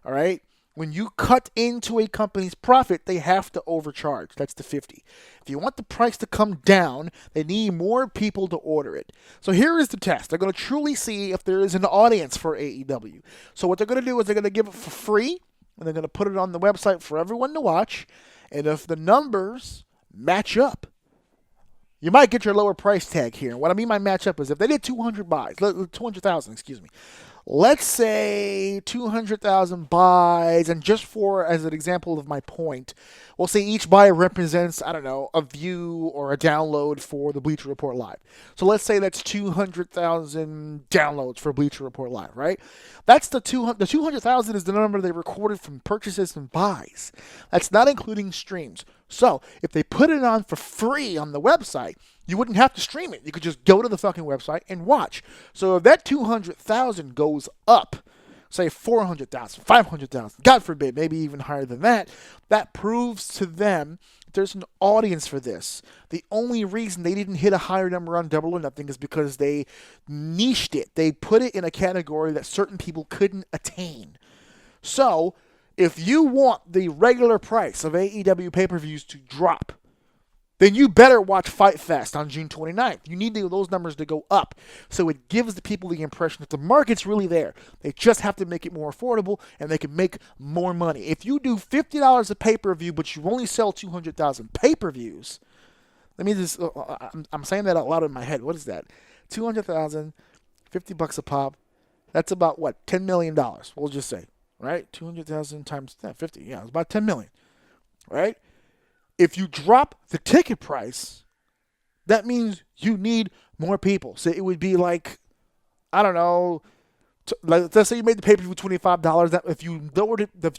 All right? When you cut into a company's profit, they have to overcharge. That's the 50. If you want the price to come down, they need more people to order it. So here is the test. They're going to truly see if there is an audience for AEW. So what they're going to do is they're going to give it for free, and they're going to put it on the website for everyone to watch. And if the numbers match up, you might get your lower price tag here. And what I mean by match up is if they did 200,000, excuse me. Let's say 200,000 buys, and just for as an example of my point, we'll say each buy represents, I don't know, a view or a download for the Bleacher Report Live. So let's say that's 200,000 downloads for Bleacher Report Live, right? That's the 200,000 is the number they recorded from purchases and buys. That's not including streams. So if they put it on for free on the website, you wouldn't have to stream it. You could just go to the fucking website and watch. So if that 200,000 goes up, say 400,000, 500,000, God forbid, maybe even higher than that, that proves to them there's an audience for this. The only reason they didn't hit a higher number on Double or Nothing is because they niched it. They put it in a category that certain people couldn't attain. So if you want the regular price of AEW pay-per-views to drop, then you better watch Fyter Fest on June 29th. You need those numbers to go up. So it gives the people the impression that the market's really there. They just have to make it more affordable, and they can make more money. If you do $50 a pay-per-view, but you only sell 200,000 pay-per-views, let me just, I'm saying that out loud in my head. What is that? 200,000, $50 a pop. That's about, what, $10 million, we'll just say, right? 200,000 times 50, yeah, it's about $10 million, right? If you drop the ticket price, that means you need more people. So it would be like, I don't know, let's say you made the pay-per-view $25. That if you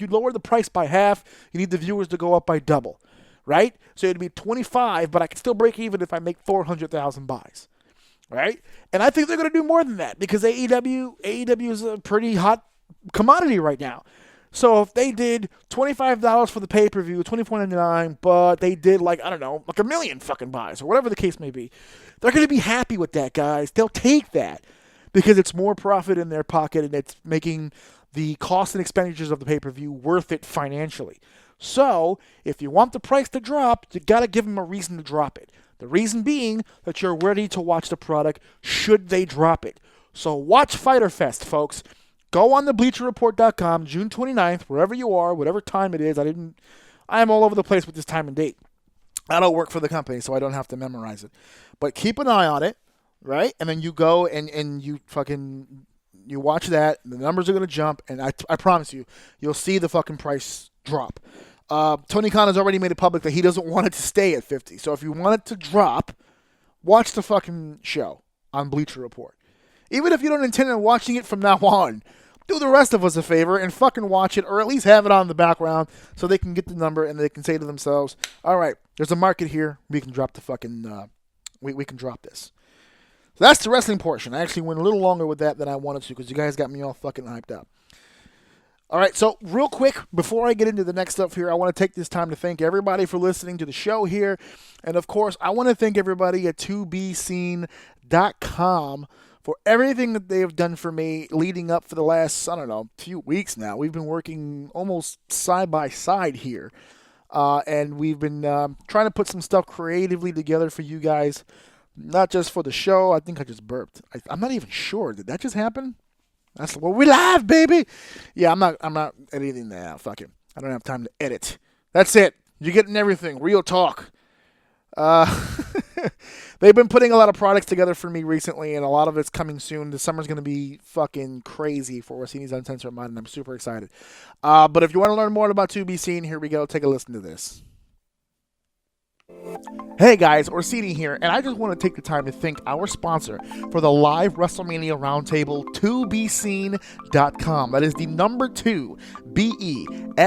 lower the price by half, you need the viewers to go up by double, right? So it'd be 25, but I can still break even if I make 400,000 buys, right? And I think they're going to do more than that because AEW is a pretty hot commodity right now. So if they did $25 for the pay-per-view, $24.99, but they did like a million fucking buys or whatever the case may be, they're going to be happy with that, guys. They'll take that because it's more profit in their pocket and it's making the costs and expenditures of the pay-per-view worth it financially. So if you want the price to drop, you got to give them a reason to drop it. The reason being that you're ready to watch the product should they drop it. So watch Fyter Fest, folks. Go on the BleacherReport.com, June 29th, wherever you are, whatever time it is. I am all over the place with this time and date. I don't work for the company, so I don't have to memorize it. But keep an eye on it, right? And then you go and you watch that. The numbers are going to jump, and I promise you, you'll see the fucking price drop. Tony Khan has already made it public that he doesn't want it to stay at 50. So if you want it to drop, watch the fucking show on Bleacher Report. Even if you don't intend on watching it from now on, do the rest of us a favor and fucking watch it, or at least have it on in the background so they can get the number and they can say to themselves, all right, there's a market here. We can drop the fucking, we can drop this. So that's the wrestling portion. I actually went a little longer with that than I wanted to because you guys got me all fucking hyped up. All right, so real quick, before I get into the next stuff here, I want to take this time to thank everybody for listening to the show here. And, of course, I want to thank everybody at 2bscene.com for everything that they have done for me leading up for the last, few weeks now. We've been working almost side by side here. And we've been trying to put some stuff creatively together for you guys, not just for the show. I think I just burped. I'm not even sure. Did that just happen? We live, baby. Yeah, I'm not editing that out. Fuck it. I don't have time to edit. That's it. You're getting everything. Real talk. They've been putting a lot of products together for me recently, and a lot of it's coming soon. The summer's going to be fucking crazy for Orsini's Uncensored Mind, and I'm super excited. But if you want to learn more about 2B Scene, here we go. Take a listen to this. Hey guys, Orsini here, and I just want to take the time to thank our sponsor for the live WrestleMania Roundtable, 2bscene.com. That is the number 2, BESCENE.com.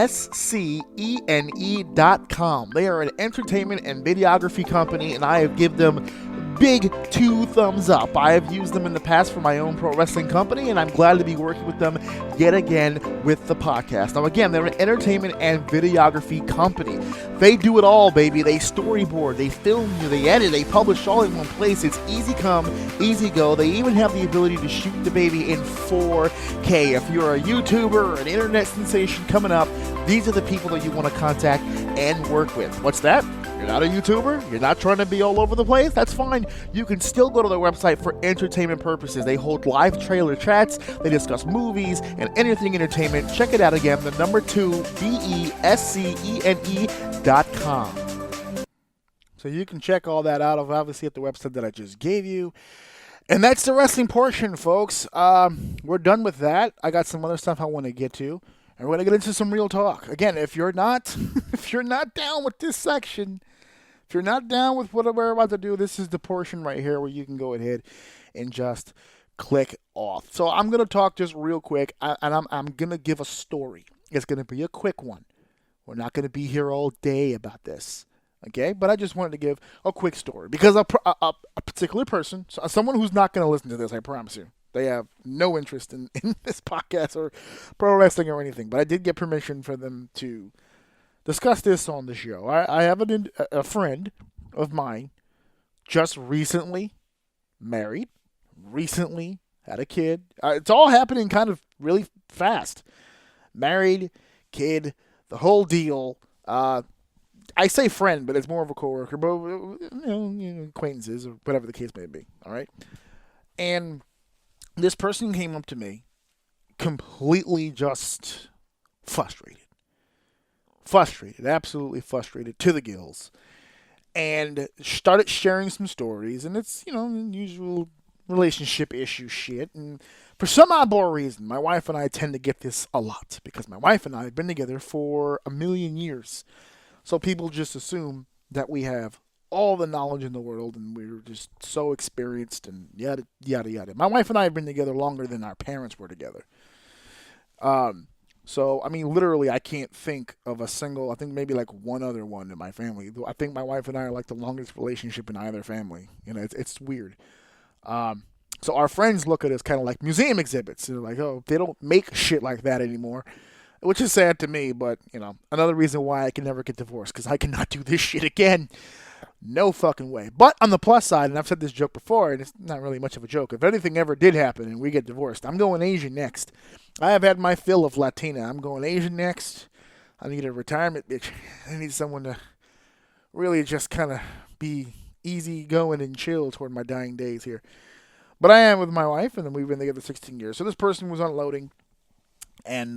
They are an entertainment and videography company, and I have given them big 2 thumbs up. I have used them in the past for my own pro wrestling company, and I'm glad to be working with them yet again with the podcast. Now, again, they're an entertainment and videography company. They do it all, baby. They storyboard, they film you, they edit, they publish all in one place. It's easy come, easy go. They even have the ability to shoot the baby in 4K. If you're a YouTuber or an internet sensation coming up, these are the people that you want to contact and work with. What's that? You're not a YouTuber? You're not trying to be all over the place? That's fine. You can still go to their website for entertainment purposes. They hold live trailer chats. They discuss movies and anything entertainment. Check it out again. The number 2, BESCENE.com. So you can check all that out, obviously, at the website that I just gave you. And that's the wrestling portion, folks. We're done with that. I got some other stuff I want to get to. And we're going to get into some real talk. Again, if you're not down with this section, if you're not down with what we're about to do, this is the portion right here where you can go ahead and just click off. So I'm going to talk just real quick, and I'm going to give a story. It's going to be a quick one. We're not going to be here all day about this, okay? But I just wanted to give a quick story because a particular person, someone who's not going to listen to this, I promise you, they have no interest in this podcast or pro wrestling or anything. But I did get permission for them to discuss this on the show. I have a friend of mine just recently married, recently had a kid. It's all happening kind of really fast. Married, kid, the whole deal. I say friend, but it's more of a coworker, but acquaintances or whatever the case may be. All right, and this person came up to me completely just frustrated, absolutely frustrated to the gills, and started sharing some stories, and it's, usual relationship issue shit, and for some oddball reason, my wife and I tend to get this a lot, because my wife and I have been together for 1,000,000 years, so people just assume that we have all the knowledge in the world, and we're just so experienced, and yada, yada, yada. My wife and I have been together longer than our parents were together. So, I mean, literally, I can't think of a single, I think maybe like one other one in my family. I think my wife and I are like the longest relationship in either family. It's weird. So our friends look at us kind of like museum exhibits. They're like, oh, they don't make shit like that anymore, which is sad to me, but, another reason why I can never get divorced, because I cannot do this shit again. No fucking way. But on the plus side, and I've said this joke before, and it's not really much of a joke, if anything ever did happen and we get divorced, I'm going Asian next. I have had my fill of Latina. I'm going Asian next. I need a retirement bitch. I need someone to really just kind of be easy going and chill toward my dying days here. But I am with my wife, and then we've been together 16 years. So this person was unloading and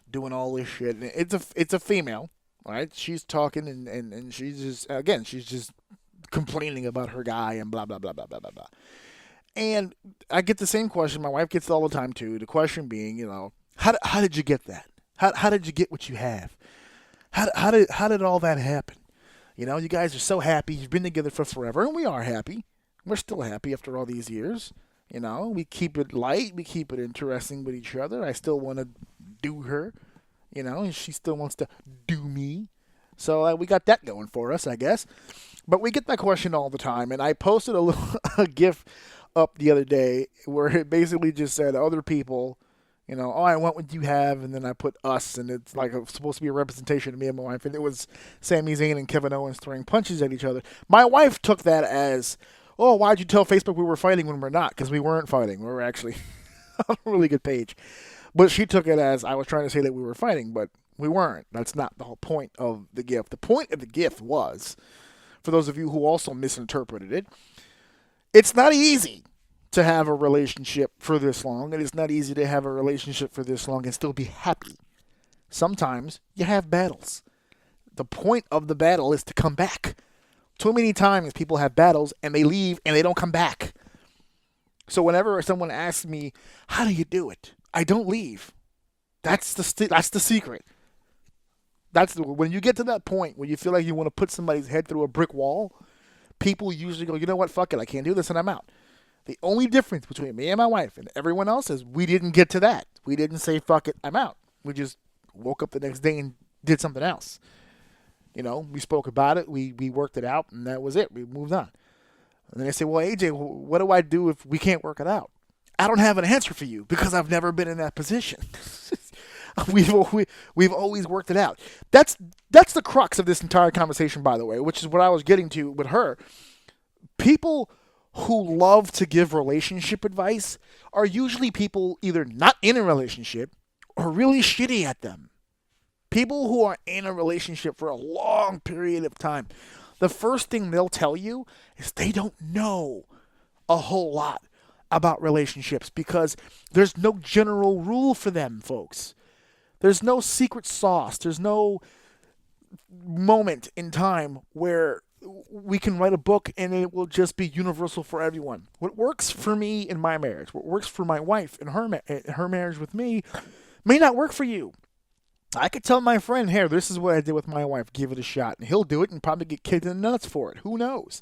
doing all this shit. And it's a female. All right, she's talking, and she's just complaining about her guy and blah, blah, blah, blah, blah, blah, blah. And I get the same question. My wife gets it all the time, too. The question being, how did you get that? How did you get what you have? How did all that happen? You guys are so happy. You've been together for forever, and we are happy. We're still happy after all these years. We keep it light. We keep it interesting with each other. I still want to do her. And she still wants to do me. So we got that going for us, I guess. But we get that question all the time. And I posted a GIF up the other day where it basically just said other people, You know, oh, I want what you have, and then I put us, and it's like it's supposed to be a representation of me and my wife, and it was Sami Zayn and Kevin Owens throwing punches at each other. My wife took that as, oh, why'd you tell Facebook we were fighting when we're not? Because we weren't fighting. We were actually on a really good page. But she took it as I was trying to say that we were fighting, but we weren't. That's not the whole point of the gift. The point of the gift was, for those of you who also misinterpreted it, it's not easy to have a relationship for this long. It is not easy to have a relationship for this long and still be happy. Sometimes you have battles. The point of the battle is to come back. Too many times people have battles and they leave and they don't come back. So whenever someone asks me, how do you do it? I don't leave. That's the secret. When you get to that point where you feel like you want to put somebody's head through a brick wall, people usually go, you know what, fuck it, I can't do this, and I'm out. The only difference between me and my wife and everyone else is we didn't get to that. We didn't say, fuck it, I'm out. We just woke up the next day and did something else. You know, we spoke about it, we worked it out, and that was it. We moved on. And then they say, well, AJ, what do I do if we can't work it out? I don't have an answer for you because I've never been in that position. We've always worked it out. That's the crux of this entire conversation, by the way, which is what I was getting to with her. People who love to give relationship advice are usually people either not in a relationship or really shitty at them. People who are in a relationship for a long period of time, the first thing they'll tell you is they don't know a whole lot about relationships because there's no general rule for them, folks. There's no secret sauce. There's no moment in time where we can write a book and it will just be universal for everyone. What works for me in my marriage, what works for my wife in her marriage with me, may not work for you. I could tell my friend, here, this is what I did with my wife. Give it a shot. And he'll do it and probably get kicked in the nuts for it. Who knows?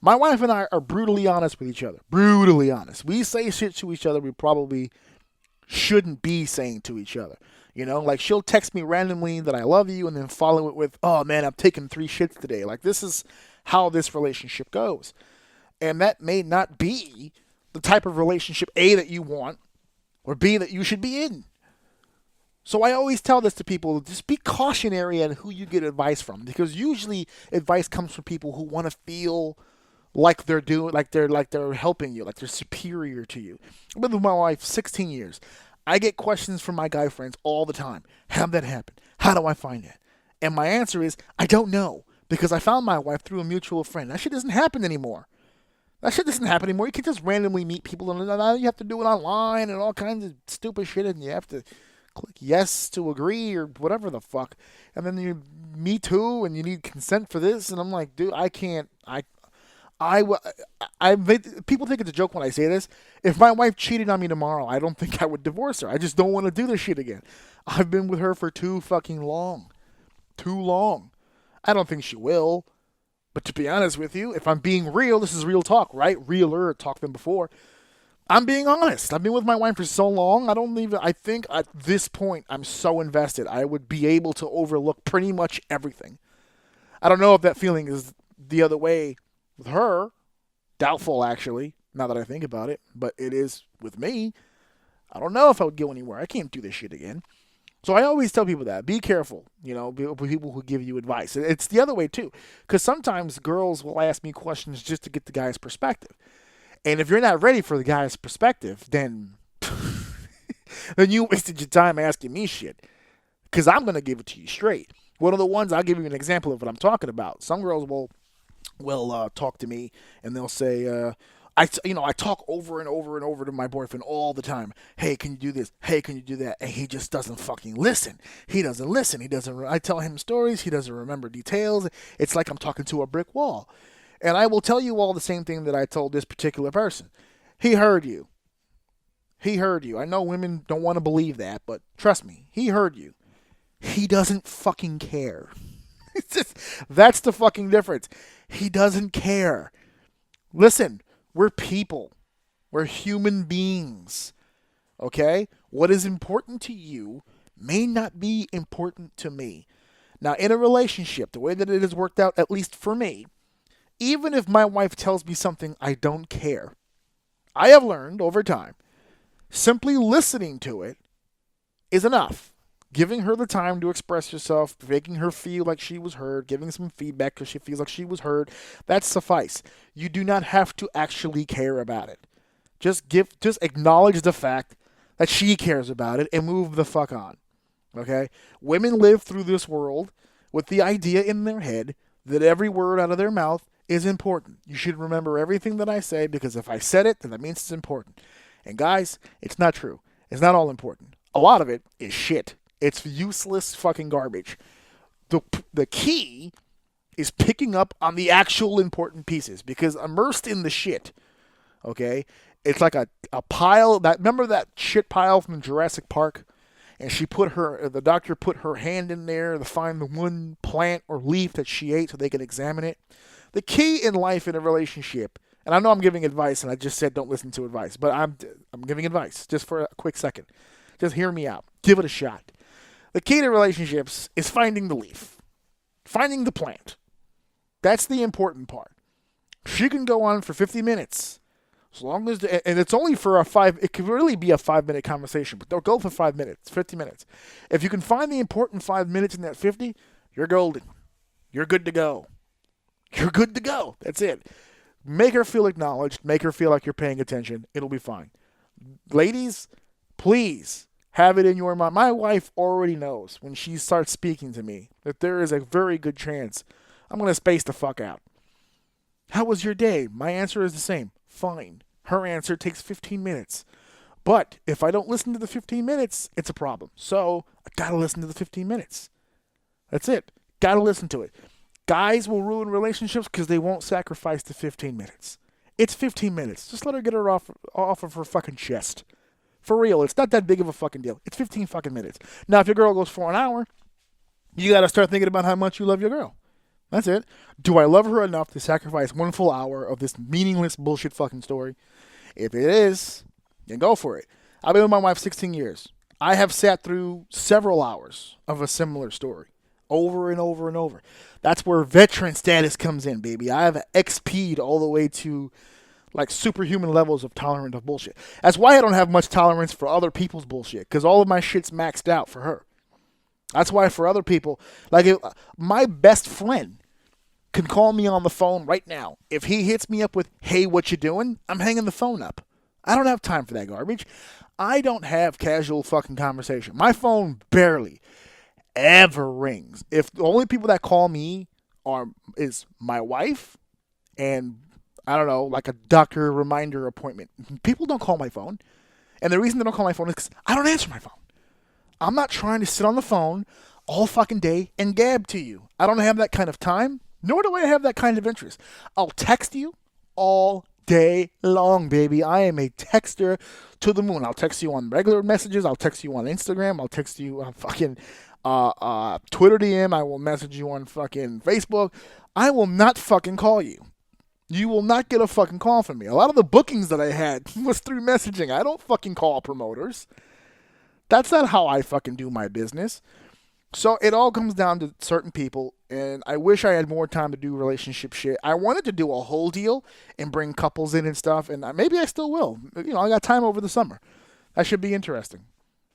My wife and I are brutally honest with each other. Brutally honest. We say shit to each other we probably shouldn't be saying to each other. You know, like she'll text me randomly that I love you and then follow it with, oh man, I'm taking 3 shits today. Like this is how this relationship goes. And that may not be the type of relationship, A, that you want, or B, that you should be in. So I always tell this to people, just be cautionary on who you get advice from, because usually advice comes from people who want to feel like they're helping you, like they're superior to you. I've been with my wife 16 years. I get questions from my guy friends all the time. How'd that happen? How do I find it? And my answer is, I don't know, because I found my wife through a mutual friend. That shit doesn't happen anymore. You can just randomly meet people, and you have to do it online and all kinds of stupid shit, and you have to click yes to agree or whatever the fuck. And then you, me too, and you need consent for this. And I'm like, dude, I can't. People think it's a joke when I say this. If my wife cheated on me tomorrow, I don't think I would divorce her. I just don't want to do this shit again. I've been with her for too fucking long. Too long. I don't think she will. But to be honest with you, if I'm being real, this is real talk, right? Realer talk than before. I'm being honest. I've been with my wife for so long. I think at this point, I'm so invested. I would be able to overlook pretty much everything. I don't know if that feeling is the other way with her. Doubtful, actually, now that I think about it. But it is with me. I don't know if I would go anywhere. I can't do this shit again. So I always tell people that. Be careful, people who give you advice. It's the other way, too. Because sometimes girls will ask me questions just to get the guy's perspective. And if you're not ready for the guy's perspective, then you wasted your time asking me shit. Because I'm going to give it to you straight. One of the ones, I'll give you an example of what I'm talking about. Some girls will talk to me and they'll say, I talk over and over and over to my boyfriend all the time. Hey, can you do this? Hey, can you do that? And he just doesn't fucking listen. He doesn't listen. I tell him stories. He doesn't remember details. It's like I'm talking to a brick wall. And I will tell you all the same thing that I told this particular person. He heard you. He heard you. I know women don't want to believe that, but trust me, he heard you. He doesn't fucking care. That's the fucking difference. He doesn't care. Listen, we're people. We're human beings. Okay? What is important to you may not be important to me. Now, in a relationship, the way that it has worked out, at least for me, even if my wife tells me something I don't care, I have learned over time, Simply listening to it is enough. Giving her the time to express herself, making her feel like she was heard, giving some feedback because she feels like she was heard, that's suffice. You do not have to actually care about it. Just acknowledge the fact that she cares about it and move the fuck on. Okay? Women live through this world with the idea in their head that every word out of their mouth is important. You should remember everything that I say, because if I said it, then that means it's important. And guys, it's not true. It's not all important. A lot of it is shit. It's useless fucking garbage. The key is picking up on the actual important pieces, because immersed in the shit, okay, it's like a pile. Remember that shit pile from Jurassic Park? And the doctor put her hand in there to find the one plant or leaf that she ate so they could examine it. The key in life in a relationship, and I know I'm giving advice and I just said don't listen to advice, but I'm giving advice just for a quick second. Just hear me out. Give it a shot. The key to relationships is finding the leaf, finding the plant. That's the important part. She can go on for 50 minutes. As long as, and it's only for it could really be a 5-minute conversation, but they'll go for 5 minutes, 50 minutes. If you can find the important 5 minutes in that 50, you're golden. You're good to go. You're good to go. That's it. Make her feel acknowledged. Make her feel like you're paying attention. It'll be fine. Ladies, please have it in your mind. My wife already knows when she starts speaking to me that there is a very good chance I'm going to space the fuck out. How was your day? My answer is the same. Fine. Her answer takes 15 minutes. But if I don't listen to the 15 minutes, it's a problem. So I got to listen to the 15 minutes. That's it. Got to listen to it. Guys will ruin relationships because they won't sacrifice the 15 minutes. It's 15 minutes. Just let her get her off of her fucking chest. For real, it's not that big of a fucking deal. It's 15 fucking minutes. Now, if your girl goes for an hour, you got to start thinking about how much you love your girl. That's it. Do I love her enough to sacrifice 1 full hour of this meaningless bullshit fucking story? If it is, then go for it. I've been with my wife 16 years. I have sat through several hours of a similar story. Over and over and over. That's where veteran status comes in, baby. I have XP'd all the way to like superhuman levels of tolerance of bullshit. That's why I don't have much tolerance for other people's bullshit, because all of my shit's maxed out for her. That's why for other people, like my best friend can call me on the phone right now. If he hits me up with, hey, what you doing? I'm hanging the phone up. I don't have time for that garbage. I don't have casual fucking conversation. My phone barely ever rings. If the only people that call me is my wife and, I don't know, like a doctor reminder appointment. People don't call my phone. And the reason they don't call my phone is because I don't answer my phone. I'm not trying to sit on the phone all fucking day and gab to you. I don't have that kind of time, nor do I have that kind of interest. I'll text you all day long, baby. I am a texter to the moon. I'll text you on regular messages. I'll text you on Instagram. I'll text you on fucking Twitter DM. I will message you on fucking Facebook. I will not fucking call you. You will not get a fucking call from me. A lot of the bookings that I had was through messaging. I don't fucking call promoters. That's not how I fucking do my business. So it all comes down to certain people, and I wish I had more time to do relationship shit. I wanted to do a whole deal and bring couples in and stuff, and maybe I still will. You know, I got time over the summer. That should be interesting.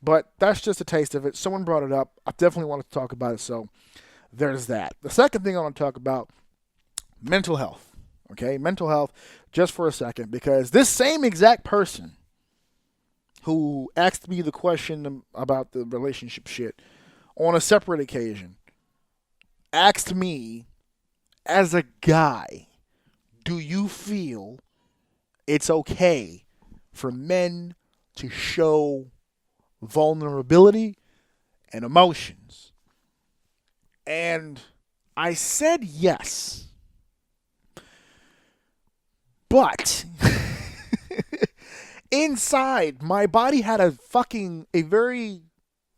But that's just a taste of it. Someone brought it up. I definitely wanted to talk about it, so there's that. The second thing I want to talk about, mental health. Okay, mental health, just for a second, because this same exact person who asked me the question about the relationship shit on a separate occasion asked me, as a guy, do you feel it's okay for men to show vulnerability and emotions? And I said yes. But inside, my body had a very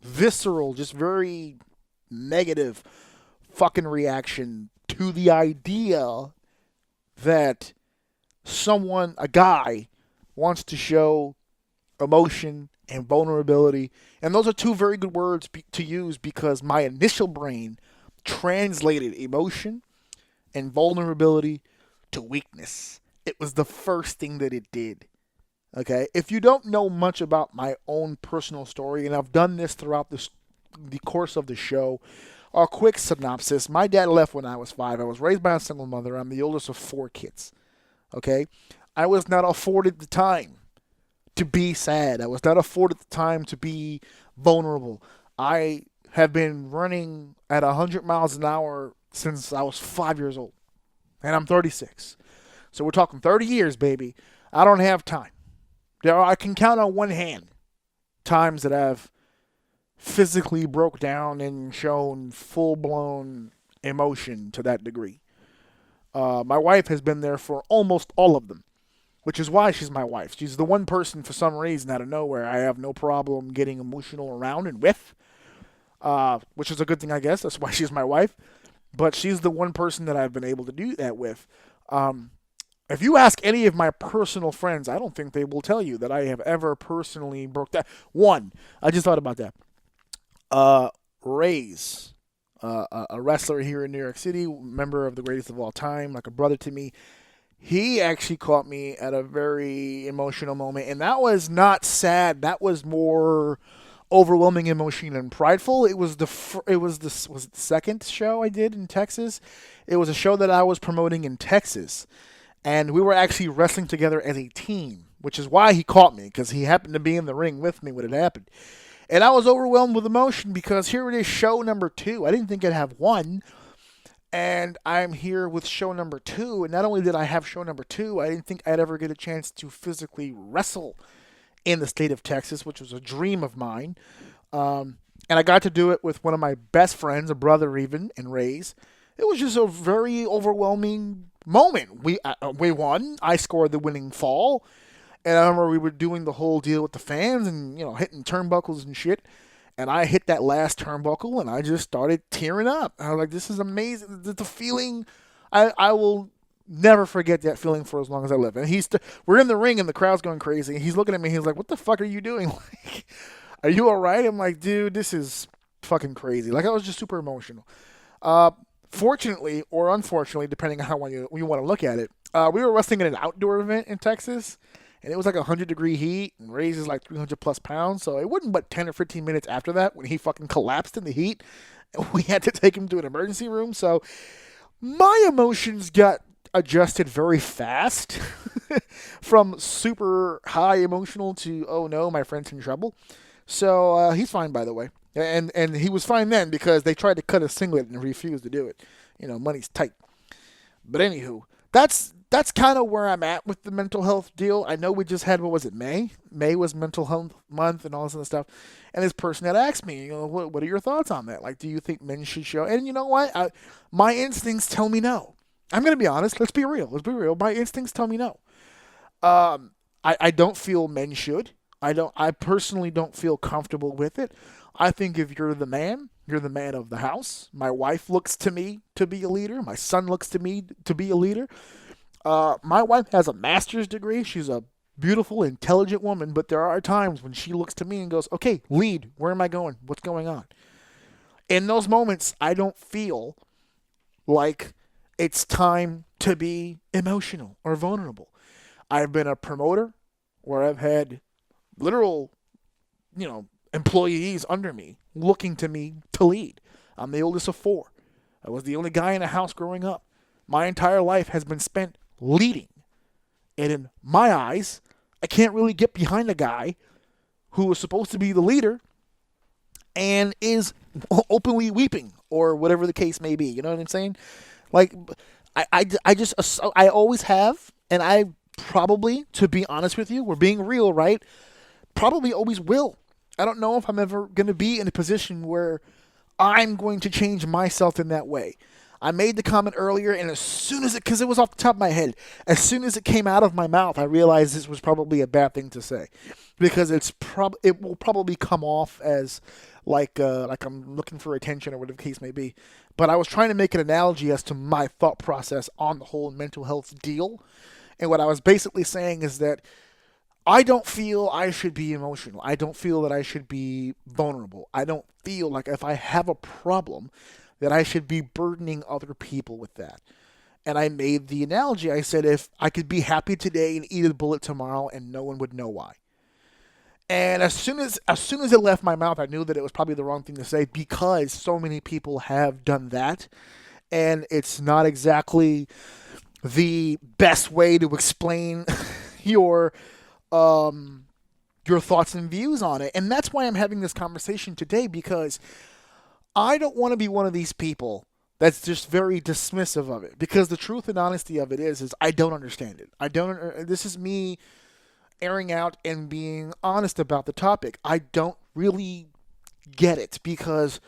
visceral, just very negative fucking reaction to the idea that a guy, wants to show emotion and vulnerability. And those are two very good words to use, because my initial brain translated emotion and vulnerability to weakness. It was the first thing that it did. Okay? If you don't know much about my own personal story, and I've done this throughout the course of the show, a quick synopsis. My dad left when I was 5. I was raised by a single mother. I'm the oldest of 4 kids. Okay? I was not afforded the time to be sad. I was not afforded the time to be vulnerable. I have been running at 100 miles an hour since I was 5 years old. And I'm 36. So we're talking 30 years, baby. I don't have time. I can count on one hand times that I've physically broke down and shown full-blown emotion to that degree. My wife has been there for almost all of them, which is why she's my wife. She's the one person, for some reason, out of nowhere, I have no problem getting emotional around and with, which is a good thing, I guess. That's why she's my wife. But she's the one person that I've been able to do that with. If you ask any of my personal friends, I don't think they will tell you that I have ever personally broke down. One, I just thought about that. Ray's, a wrestler here in New York City, member of the greatest of all time, like a brother to me. He actually caught me at a very emotional moment, and that was not sad. That was more overwhelming emotion and prideful. Was it the second show I did in Texas? It was a show that I was promoting in Texas, and we were actually wrestling together as a team, which is why he caught me, because he happened to be in the ring with me when it happened. And I was overwhelmed with emotion because here it is, show number 2. I didn't think I'd have one. And I'm here with show number 2. And not only did I have show number 2, I didn't think I'd ever get a chance to physically wrestle in the state of Texas, which was a dream of mine. And I got to do it with one of my best friends, a brother even, and Ray's. It was just a very overwhelming moment. We won. I scored the winning fall. And I remember we were doing the whole deal with the fans and, hitting turnbuckles and shit. And I hit that last turnbuckle and I just started tearing up. I was like, this is amazing. The feeling, I will never forget that feeling for as long as I live. And we're in the ring and the crowd's going crazy. And he's looking at me. He's like, what the fuck are you doing? Like, are you all right? I'm like, dude, this is fucking crazy. Like, I was just super emotional. Fortunately or unfortunately, depending on how you want to look at it, we were wrestling at an outdoor event in Texas. And it was like 100-degree heat and raises like 300 plus pounds. So it wasn't but 10 or 15 minutes after that when he fucking collapsed in the heat. And we had to take him to an emergency room. So my emotions got adjusted very fast from super high emotional to, oh no, my friend's in trouble. So he's fine, by the way. And he was fine then because they tried to cut his singlet and refused to do it. Money's tight. But anywho, that's kind of where I'm at with the mental health deal. I know we just had, what was it, May? May was mental health month and all this other stuff. And this person had asked me, what are your thoughts on that? Like, do you think men should show? And you know what? My instincts tell me no. I'm going to be honest. Let's be real. My instincts tell me no. I don't feel men should. I personally don't feel comfortable with it. I think if you're the man of the house. My wife looks to me to be a leader. My son looks to me to be a leader. My wife has a master's degree. She's a beautiful, intelligent woman, but there are times when she looks to me and goes, okay, lead. Where am I going? What's going on? In those moments, I don't feel like it's time to be emotional or vulnerable. I've been a promoter where I've had literal, employees under me looking to me to lead. I'm the oldest of 4. I was the only guy in the house growing up. My entire life has been spent leading. And in my eyes, I can't really get behind a guy who was supposed to be the leader and is openly weeping or whatever the case may be. You know what I'm saying? Like, I always have, and I probably, to be honest with you, we're being real, right? Probably always will. I don't know if I'm ever going to be in a position where I'm going to change myself in that way. I made the comment earlier, and as soon as because it was off the top of my head, as soon as it came out of my mouth, I realized this was probably a bad thing to say, because it will probably come off as like I'm looking for attention or whatever the case may be. But I was trying to make an analogy as to my thought process on the whole mental health deal, and what I was basically saying is that I don't feel I should be emotional. I don't feel that I should be vulnerable. I don't feel like if I have a problem that I should be burdening other people with that. And I made the analogy. I said, if I could be happy today and eat a bullet tomorrow and no one would know why. And as soon as it left my mouth, I knew that it was probably the wrong thing to say because so many people have done that. And it's not exactly the best way to explain your thoughts and views on it. And that's why I'm having this conversation today, because I don't want to be one of these people that's just very dismissive of it, because the truth and honesty of it is I don't understand it. This is me airing out and being honest about the topic. I don't really get it, because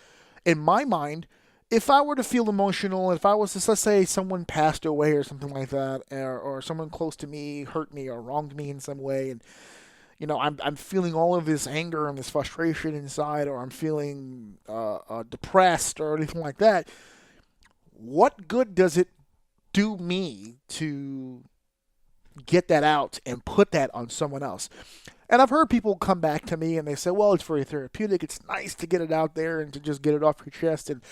in my mind, if I were to feel emotional, if I was to, let's say someone passed away or something like that, or someone close to me hurt me or wronged me in some way, and I'm feeling all of this anger and this frustration inside, or I'm feeling depressed or anything like that, what good does it do me to get that out and put that on someone else? And I've heard people come back to me and they say, well, it's very therapeutic. It's nice to get it out there and to just get it off your chest. And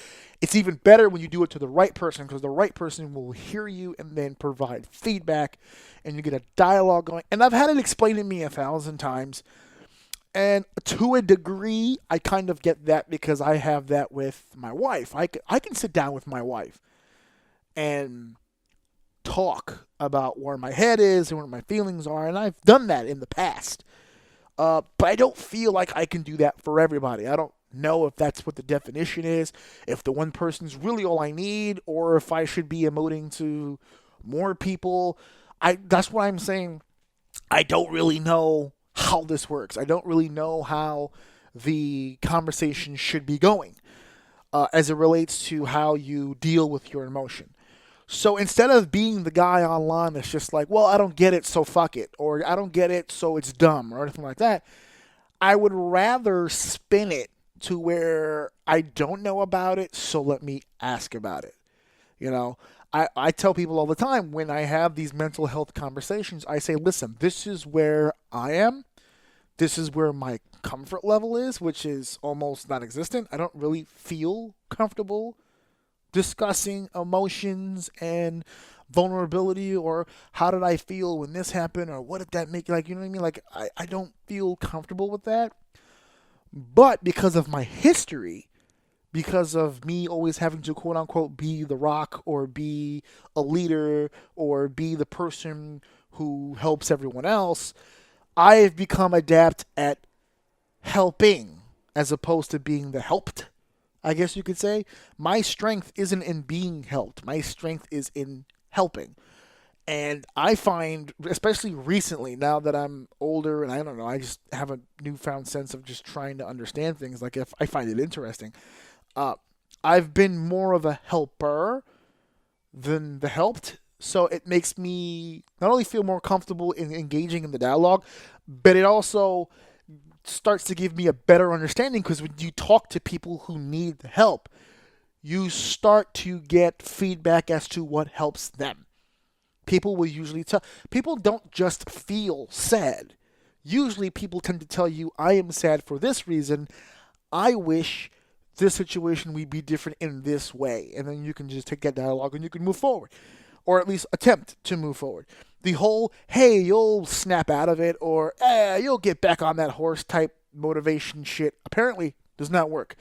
it's even better when you do it to the right person, because the right person will hear you and then provide feedback and you get a dialogue going. And I've had it explained to me 1,000 times. And to a degree, I kind of get that because I have that with my wife. I can sit down with my wife and talk about where my head is and where my feelings are, and I've done that in the past. But I don't feel like I can do that for everybody. I don't know if that's what the definition is, if the one person's really all I need, or if I should be emoting to more people. That's why I'm saying I don't really know how this works. I don't really know how the conversation should be going as it relates to how you deal with your emotion. So instead of being the guy online that's just like, well, I don't get it, so fuck it, or I don't get it, so it's dumb, or anything like that, I would rather spin it to where I don't know about it, so let me ask about it. I tell people all the time when I have these mental health conversations, I say, listen, this is where I am. This is where my comfort level is, which is almost non-existent. I don't really feel comfortable discussing emotions and vulnerability, or how did I feel when this happened, or what did that make, you know what I mean? I don't feel comfortable with that. But because of my history, because of me always having to quote unquote be the rock, or be a leader, or be the person who helps everyone else, I have become adept at helping as opposed to being the helped, I guess you could say. My strength isn't in being helped. My strength is in helping. And I find, especially recently, now that I'm older and I don't know, I just have a newfound sense of just trying to understand things. Like, if I find it interesting. I've been more of a helper than the helped. So it makes me not only feel more comfortable in engaging in the dialogue, but it also starts to give me a better understanding, because when you talk to people who need help, you start to get feedback as to what helps them. People will usually tell. People don't just feel sad. Usually people tend to tell you, I am sad for this reason. I wish this situation would be different in this way. And then you can just take that dialogue and you can move forward. Or at least attempt to move forward. The whole, hey, you'll snap out of it, or you'll get back on that horse type motivation shit apparently does not work.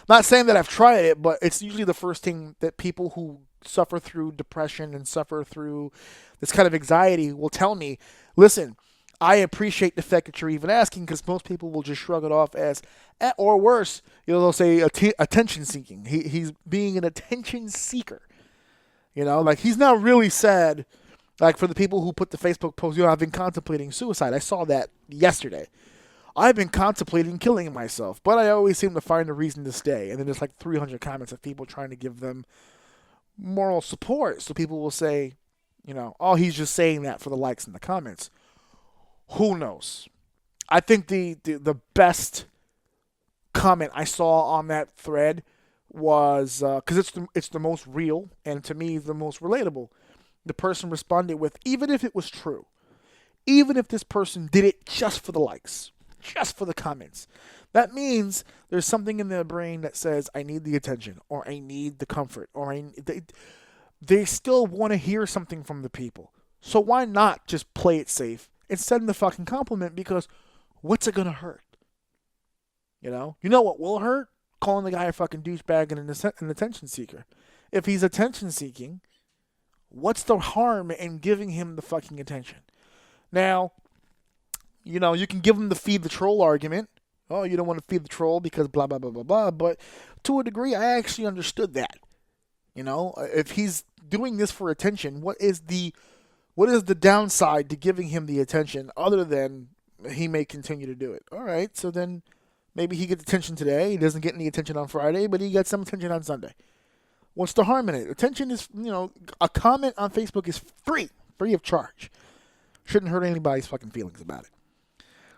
Not saying that I've tried it, but it's usually the first thing that people who suffer through depression and suffer through this kind of anxiety will tell me. Listen, I appreciate the fact that you're even asking, because most people will just shrug it off as, or worse, they'll say attention seeking. He's being an attention seeker. He's not really sad. Like, for the people who put the Facebook post, I've been contemplating suicide. I saw that yesterday. I've been contemplating killing myself, but I always seem to find a reason to stay. And then there's 300 comments of people trying to give them moral support. So people will say, oh, he's just saying that for the likes in the comments. Who knows? I think the best comment I saw on that thread was, because it's the most real, and to me the most relatable. The person responded with, even if it was true, even if this person did it just for the likes, just for the comments, that means there's something in their brain that says, I need the attention, or I need the comfort, or they still want to hear something from the people. So why not just play it safe and send the fucking compliment? Because what's it gonna hurt? You know what will hurt? Calling the guy a fucking douchebag and an attention seeker. If he's attention seeking, what's the harm in giving him the fucking attention? Now, you can give him the feed the troll argument. Oh, you don't want to feed the troll because blah, blah, blah, blah, blah. But to a degree, I actually understood that. If he's doing this for attention, what is the downside to giving him the attention other than he may continue to do it? All right, so then maybe he gets attention today. He doesn't get any attention on Friday, but he gets some attention on Sunday. What's the harm in it? Attention is, a comment on Facebook is free of charge. Shouldn't hurt anybody's fucking feelings about it.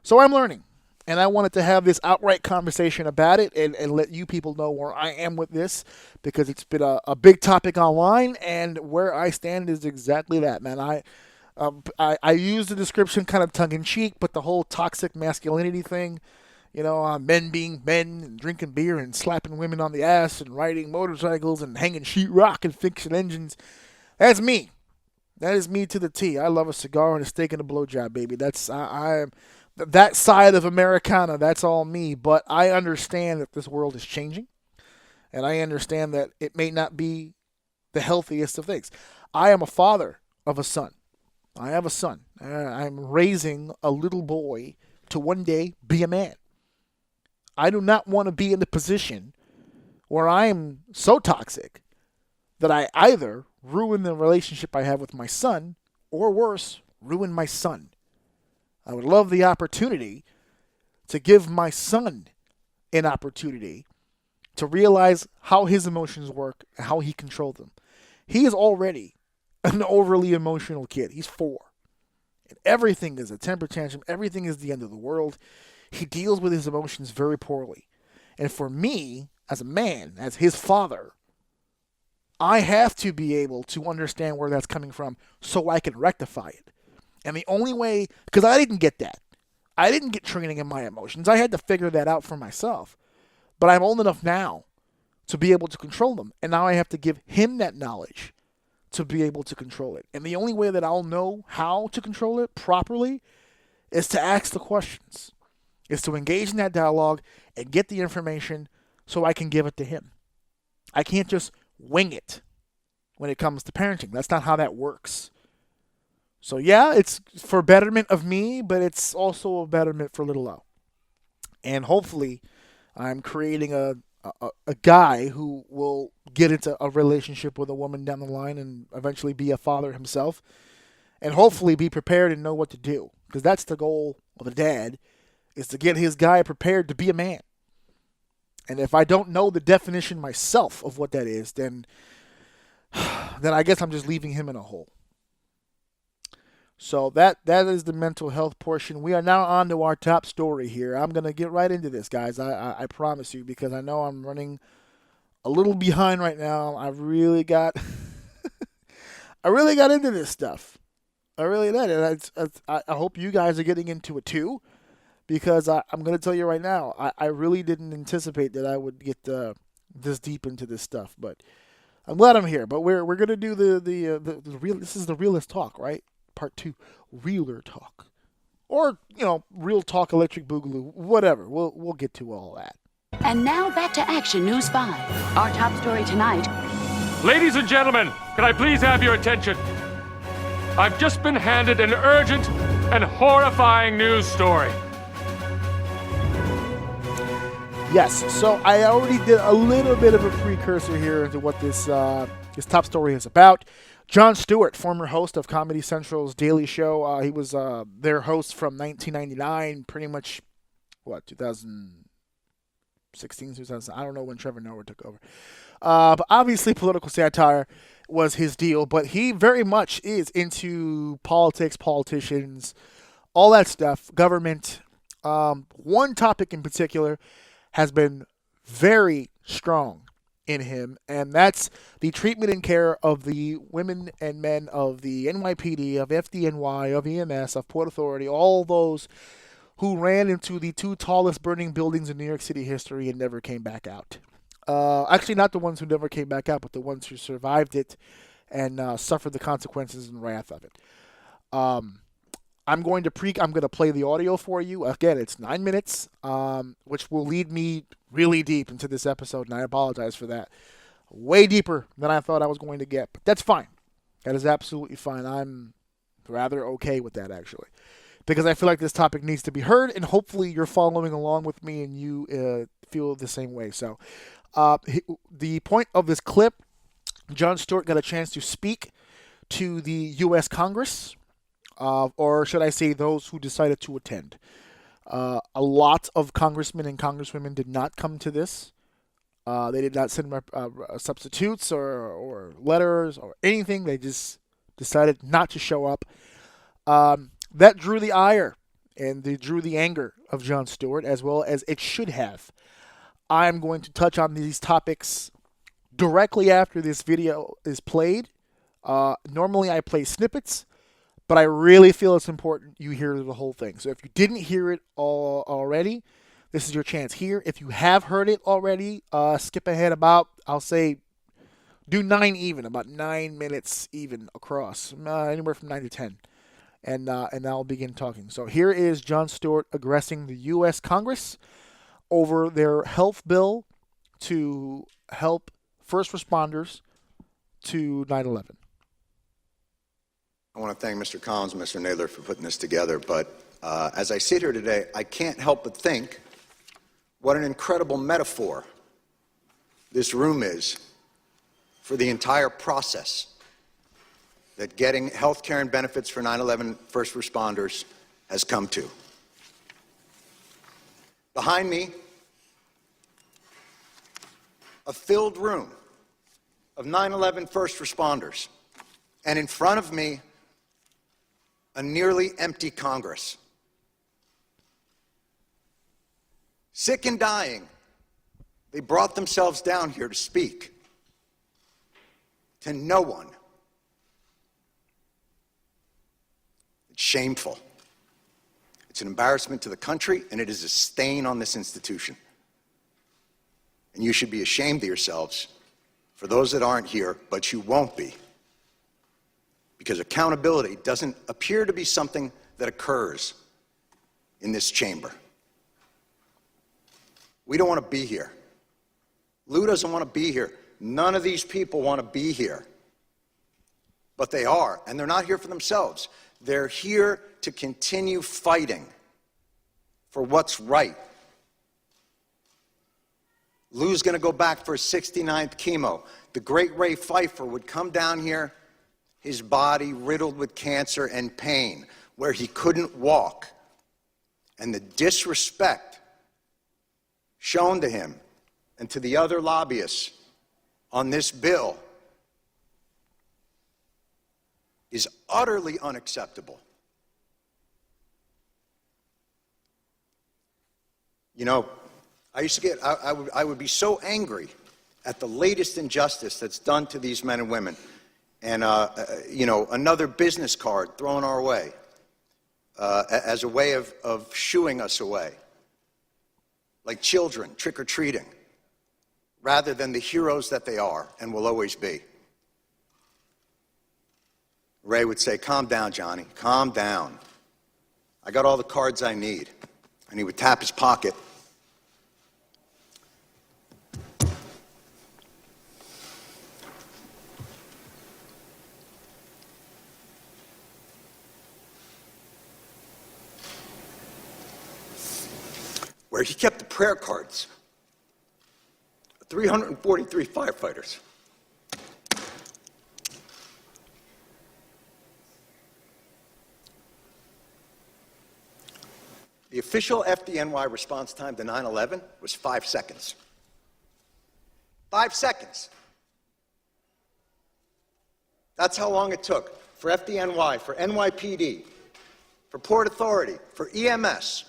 So I'm learning, and I wanted to have this outright conversation about it and let you people know where I am with this, because it's been a big topic online, and where I stand is exactly that, man. I use the description kind of tongue-in-cheek, but the whole toxic masculinity thing, men being men and drinking beer and slapping women on the ass and riding motorcycles and hanging sheetrock and fixing engines, that's me. That is me to the T. I love a cigar and a steak and a blowjob, baby. That's that side of Americana. That's all me. But I understand that this world is changing, and I understand that it may not be the healthiest of things. I am a father of a son. I have a son. I'm raising a little boy to one day be a man. I do not want to be in the position where I am so toxic that I either ruin the relationship I have with my son, or worse, ruin my son. I would love the opportunity to give my son an opportunity to realize how his emotions work and how he controls them. He is already an overly emotional kid. He's 4. And everything is a temper tantrum. Everything is the end of the world. He deals with his emotions very poorly. And for me, as a man, as his father, I have to be able to understand where that's coming from so I can rectify it. And the only way, because I didn't get that. I didn't get training in my emotions. I had to figure that out for myself. But I'm old enough now to be able to control them. And now I have to give him that knowledge to be able to control it. And the only way that I'll know how to control it properly is to ask the questions, is to engage in that dialogue and get the information so I can give it to him. I can't just wing it when it comes to parenting. That's not how that works. So yeah, it's for betterment of me, but it's also a betterment for little O. And hopefully I'm creating a guy who will get into a relationship with a woman down the line and eventually be a father himself, and hopefully be prepared and know what to do, because that's the goal of a dad, is to get his guy prepared to be a man. And if I don't know the definition myself of what that is, then I guess I'm just leaving him in a hole. So that is the mental health portion. We are now on to our top story here. I'm going to get right into this, guys. I promise you, because I know I'm running a little behind right now. I really got into this stuff. I really did. And I hope you guys are getting into it too, because I'm going to tell you right now, I really didn't anticipate that I would get this deep into this stuff. But I'm glad I'm here. But we're going to do the real. This is the realest talk, right? Part 2, realer talk, or real talk, electric boogaloo, whatever. We'll get to all that. And now back to Action News 5. Our top story tonight. Ladies and gentlemen, can I please have your attention? I've just been handed an urgent and horrifying news story. Yes, so I already did a little bit of a precursor here into what this top story is about. Jon Stewart, former host of Comedy Central's Daily Show, he was their host from 1999, pretty much, 2016, 2000, I don't know when Trevor Noah took over. But obviously political satire was his deal, but he very much is into politics, politicians, all that stuff, government. One topic in particular has been very strong in him, and that's the treatment and care of the women and men of the NYPD, of FDNY, of EMS, of Port Authority, all those who ran into the 2 tallest burning buildings in New York City history and never came back out. Actually, not the ones who never came back out, but the ones who survived it and suffer the consequences and wrath of it. I'm going to play the audio for you. Again, it's 9 minutes, which will lead me really deep into this episode, and I apologize for that. Way deeper than I thought I was going to get, but that's fine. That is absolutely fine. I'm rather okay with that, actually, because I feel like this topic needs to be heard, and hopefully you're following along with me and you feel the same way. So the point of this clip, Jon Stewart got a chance to speak to the U.S. Congress, or should I say those who decided to attend. A lot of congressmen and congresswomen did not come to this. They did not send substitutes or letters or anything. They just decided not to show up. That drew the ire and they drew the anger of Jon Stewart, as well as it should have. I'm going to touch on these topics directly after this video is played. Normally I play snippets, but I really feel it's important you hear the whole thing. So if you didn't hear it all already, this is your chance here. If you have heard it already, skip ahead about, I'll say, do 9 even, about 9 minutes even across, anywhere from 9 to 10. And I'll begin talking. So here is Jon Stewart addressing the U.S. Congress over their health bill to help first responders to 9/11. I want to thank Mr. Collins and Mr. Naylor for putting this together, but as I sit here today, I can't help but think what an incredible metaphor this room is for the entire process that getting health care and benefits for 9/11 first responders has come to. Behind me, a filled room of 9/11 first responders, and in front of me, a nearly empty Congress. Sick and dying, they brought themselves down here to speak to no one. It's shameful. It's an embarrassment to the country, and it is a stain on this institution. And you should be ashamed of yourselves for those that aren't here, but you won't be. Because accountability doesn't appear to be something that occurs in this chamber. We don't want to be here. Lou doesn't want to be here. None of these people want to be here. But they are, and they're not here for themselves. They're here to continue fighting for what's right. Lou's going to go back for his 69th chemo. The great Ray Fyfer would come down here, his body riddled with cancer and pain, where he couldn't walk. And the disrespect shown to him and to the other lobbyists on this bill is utterly unacceptable. You know, I would be so angry at the latest injustice that's done to these men and women. And, another business card thrown our way as a way of shooing us away, like children trick-or-treating, rather than the heroes that they are and will always be. Ray would say, "Calm down, Johnny, calm down. I got all the cards I need." And he would tap his pocket. Where he kept the prayer cards of 343 firefighters. The official FDNY response time to 9/11 was 5 seconds. 5 seconds. That's how long it took for FDNY, for NYPD, for Port Authority, for EMS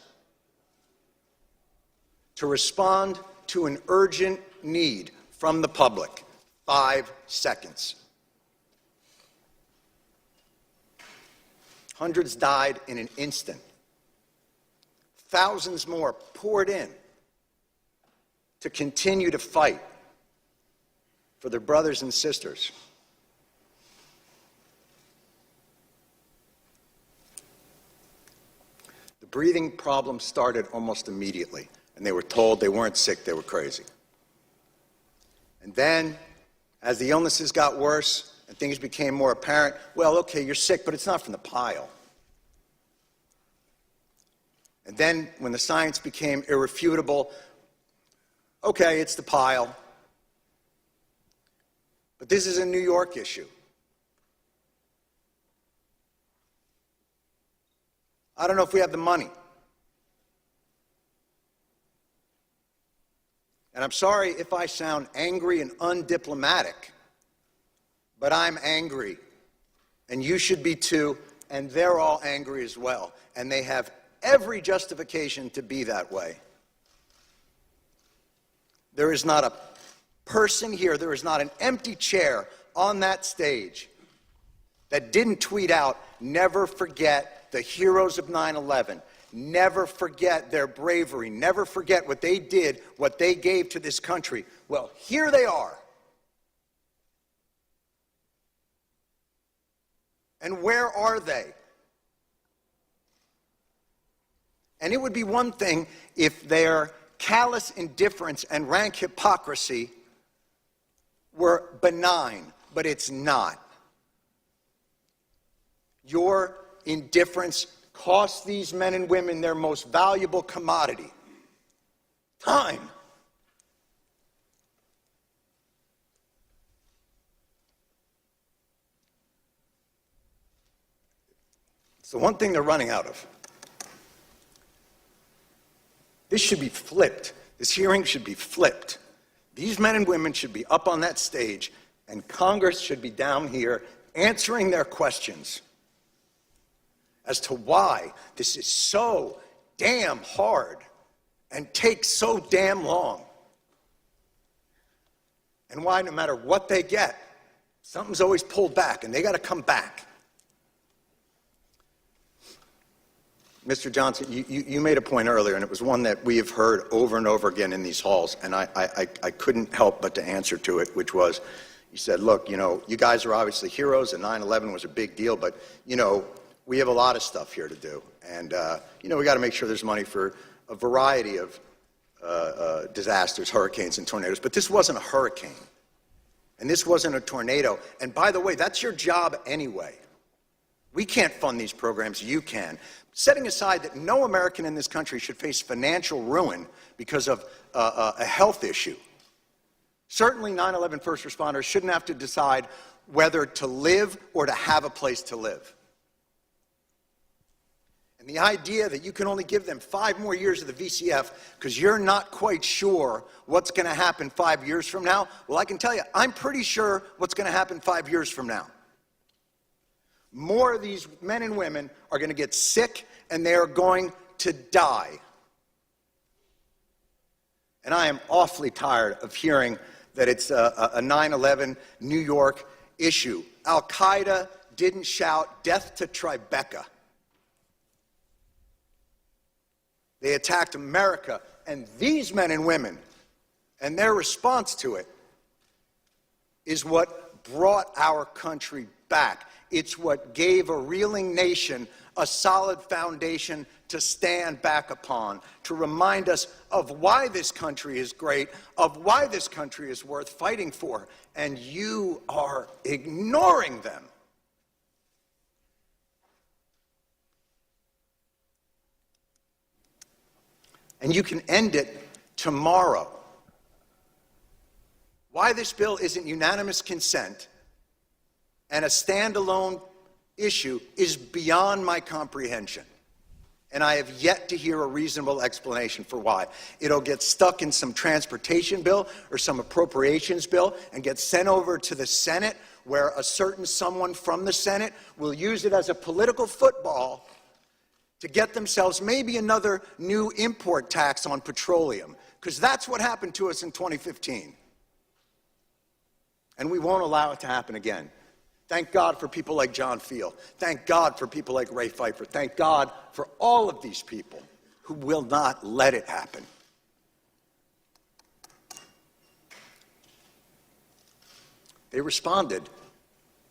to respond to an urgent need from the public. 5 seconds. Hundreds died in an instant. Thousands more poured in to continue to fight for their brothers and sisters. breathing problem started almost immediately, and they were told they weren't sick, they were crazy. And then, as the illnesses got worse and things became more apparent, well, okay, you're sick, but it's not from the pile. And then, when the science became irrefutable, okay, it's the pile. But this is a New York issue. I don't know if we have the money. And I'm sorry if I sound angry and undiplomatic, but I'm angry. And you should be too, and they're all angry as well. And they have every justification to be that way. There is not a person here, there is not an empty chair on that stage that didn't tweet out, "Never forget the heroes of 9/11. Never forget their bravery. Never forget what they did, what they gave to this country." Well, here they are. And where are they? And it would be one thing if their callous indifference and rank hypocrisy were benign, but it's not. Your indifference costs these men and women their most valuable commodity, time. It's the one thing they're running out of. This should be flipped. This hearing should be flipped. These men and women should be up on that stage, and Congress should be down here answering their questions as to why this is so damn hard and takes so damn long. And why, no matter what they get, something's always pulled back, and they got to come back. Mr. Johnson, you made a point earlier, and it was one that we have heard over and over again in these halls, and I couldn't help but to answer to it, which was, you said, look, you guys are obviously heroes, and 9/11 was a big deal, but, we have a lot of stuff here to do. And, we got to make sure there's money for a variety of disasters, hurricanes and tornadoes. But this wasn't a hurricane. And this wasn't a tornado. And by the way, that's your job anyway. We can't fund these programs. You can. Setting aside that no American in this country should face financial ruin because of a health issue. Certainly 9/11 first responders shouldn't have to decide whether to live or to have a place to live. And the idea that you can only give them 5 more years of the VCF because you're not quite sure what's going to happen 5 years from now, well, I can tell you, I'm pretty sure what's going to happen 5 years from now. More of these men and women are going to get sick, and they are going to die. And I am awfully tired of hearing that it's a 9/11 New York issue. Al-Qaeda didn't shout death to Tribeca. They attacked America, and these men and women, and their response to it is what brought our country back. It's what gave a reeling nation a solid foundation to stand back upon, to remind us of why this country is great, of why this country is worth fighting for, and you are ignoring them. And you can end it tomorrow. Why this bill isn't unanimous consent and a standalone issue is beyond my comprehension. And I have yet to hear a reasonable explanation for why. It'll get stuck in some transportation bill or some appropriations bill and get sent over to the Senate, where a certain someone from the Senate will use it as a political football to get themselves maybe another new import tax on petroleum, because that's what happened to us in 2015. And we won't allow it to happen again. Thank God for people like John Field. Thank God for people like Ray Fyter. Thank God for all of these people who will not let it happen. They responded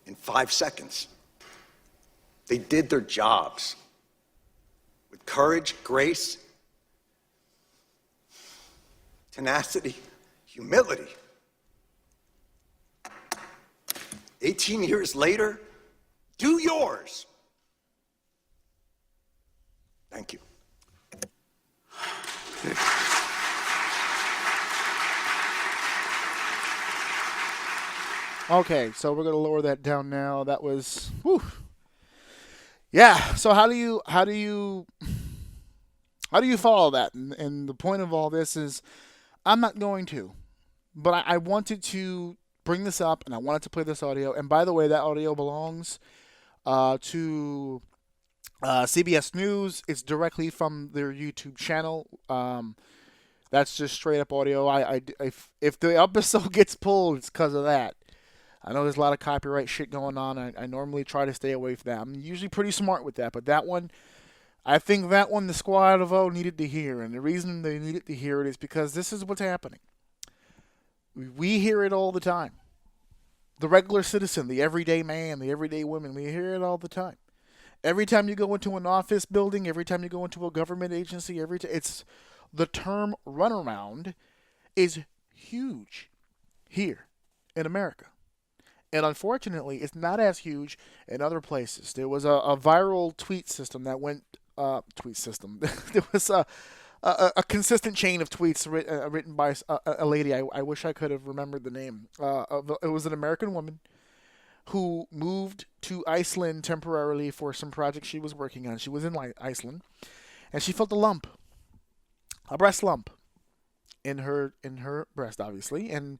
in 5 seconds. They did their jobs with courage, grace, tenacity, humility. 18 years later, do yours. Thank you. Okay, so we're gonna lower that down now. That was, whew. Yeah. So how do you follow that? And the point of all this is, I'm not going to, but I wanted to bring this up, and I wanted to play this audio. And by the way, that audio belongs to CBS News. It's directly from their YouTube channel. That's just straight up audio. If the episode gets pulled, it's because of that. I know there's a lot of copyright shit going on. I normally try to stay away from that. I'm usually pretty smart with that, but that one, I think that one the Squad of O needed to hear, and the reason they needed to hear it is because this is what's happening. We hear it all the time. The regular citizen, the everyday man, the everyday woman, we hear it all the time. Every time you go into an office building, every time you go into a government agency, it's the term runaround is huge here in America. And unfortunately, it's not as huge in other places. There was a viral tweet system that went... there was a consistent chain of tweets written by a lady. I wish I could have remembered the name. It was an American woman who moved to Iceland temporarily for some project she was working on. She was in Iceland, and she felt a breast lump in her breast, obviously, and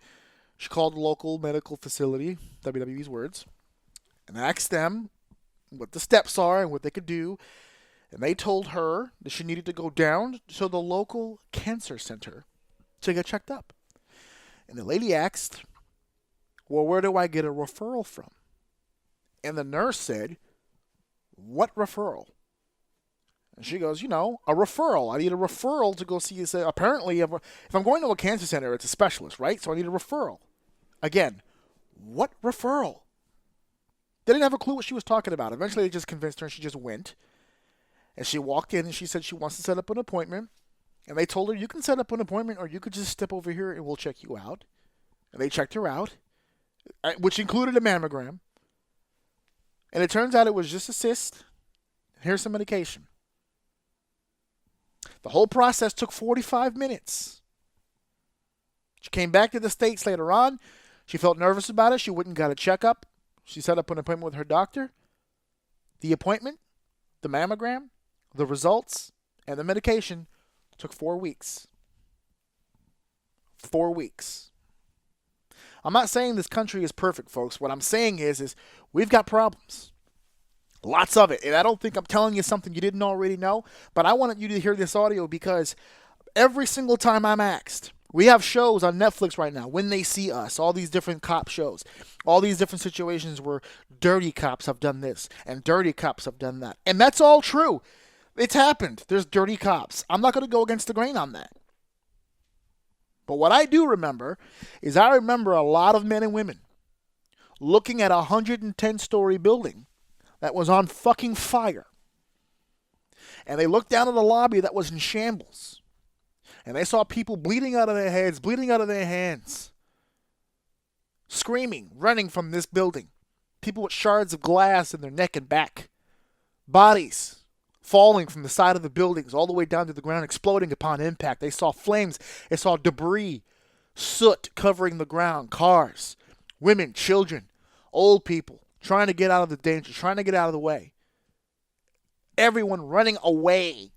she called the local medical facility, WWE's words, and asked them what the steps are and what they could do. And they told her that she needed to go down to the local cancer center to get checked up. And the lady asked, well, where do I get a referral from? And the nurse said, what referral? And she goes, a referral. I need a referral to go see you. Apparently, if I'm going to a cancer center, it's a specialist, right? So I need a referral. Again, what referral? They didn't have a clue what she was talking about. Eventually, they just convinced her, and she just went. And she walked in, and she said she wants to set up an appointment. And they told her, you can set up an appointment, or you could just step over here, and we'll check you out. And they checked her out, which included a mammogram. And it turns out it was just a cyst. Here's some medication. The whole process took 45 minutes. She came back to the States later on. She felt nervous about it. She went and got a checkup. She set up an appointment with her doctor. The appointment, the mammogram, the results, and the medication took 4 weeks. 4 weeks. I'm not saying this country is perfect, folks. What I'm saying is we've got problems. Lots of it. And I don't think I'm telling you something you didn't already know, but I wanted you to hear this audio because every single time I'm asked, we have shows on Netflix right now, When They See Us, all these different cop shows, all these different situations where dirty cops have done this and dirty cops have done that. And that's all true. It's happened. There's dirty cops. I'm not going to go against the grain on that. But what I do remember is I remember a lot of men and women looking at a 110-story building that was on fucking fire. And they looked down at the lobby that was in shambles. And they saw people bleeding out of their heads, bleeding out of their hands, screaming, running from this building. People with shards of glass in their neck and back. Bodies falling from the side of the buildings all the way down to the ground, exploding upon impact. They saw flames. They saw debris, soot covering the ground, cars, women, children, old people trying to get out of the danger, trying to get out of the way. Everyone running away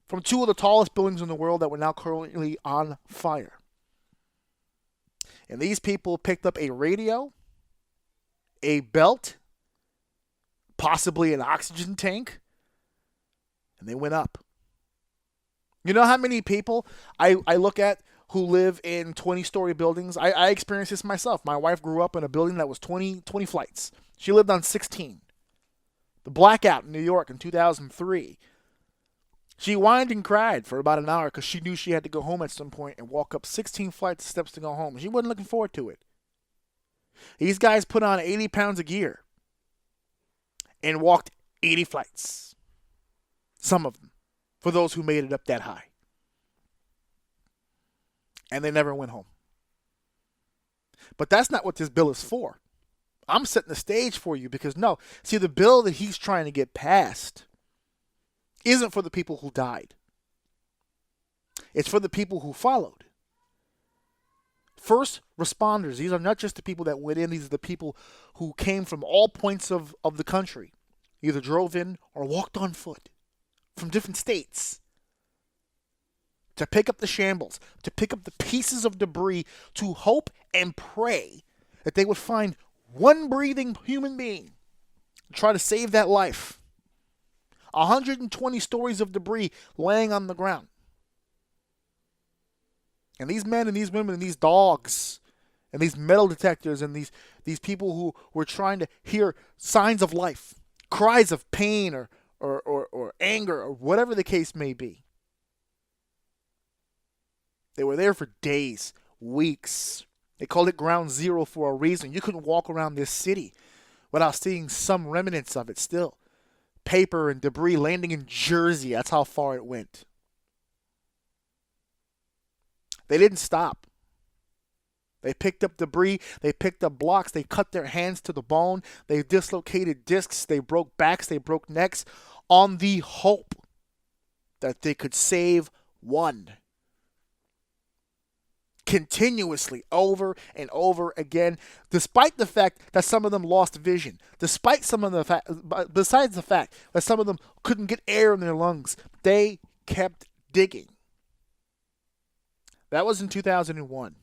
from two of the tallest buildings in the world that were now currently on fire. And these people picked up a radio, a belt, possibly an oxygen tank, and they went up. You know how many people I look at who live in 20-story buildings? I experienced this myself. My wife grew up in a building that was 20 flights. She lived on 16. The blackout in New York in 2003. She whined and cried for about an hour because she knew she had to go home at some point and walk up 16 flights of steps to go home. She wasn't looking forward to it. These guys put on 80 pounds of gear and walked 80 flights. Some of them. for those who made it up that high. And they never went home. But that's not what this bill is for. I'm setting the stage for you because, no, see, the bill that he's trying to get passed isn't for the people who died. It's for the people who followed. First responders, these are not just the people that went in, these are the people who came from all points of the country, either drove in or walked on foot from different states to pick up the shambles, to pick up the pieces of debris, to hope and pray that they would find one breathing human being, try to save that life. 120 stories of debris laying on the ground. And these men and these women and these dogs and these metal detectors and these people who were trying to hear signs of life, cries of pain or anger or whatever the case may be. They were there for days, weeks. They called it Ground Zero for a reason. You couldn't walk around this city without seeing some remnants of it still. Paper and debris landing in Jersey. That's how far it went. They didn't stop. They picked up debris. They picked up blocks. They cut their hands to the bone. They dislocated discs. They broke backs. They broke necks on the hope that they could save one. Continuously, over and over again, despite the fact that some of them lost vision, besides the fact that some of them couldn't get air in their lungs, they kept digging. That was in 2001.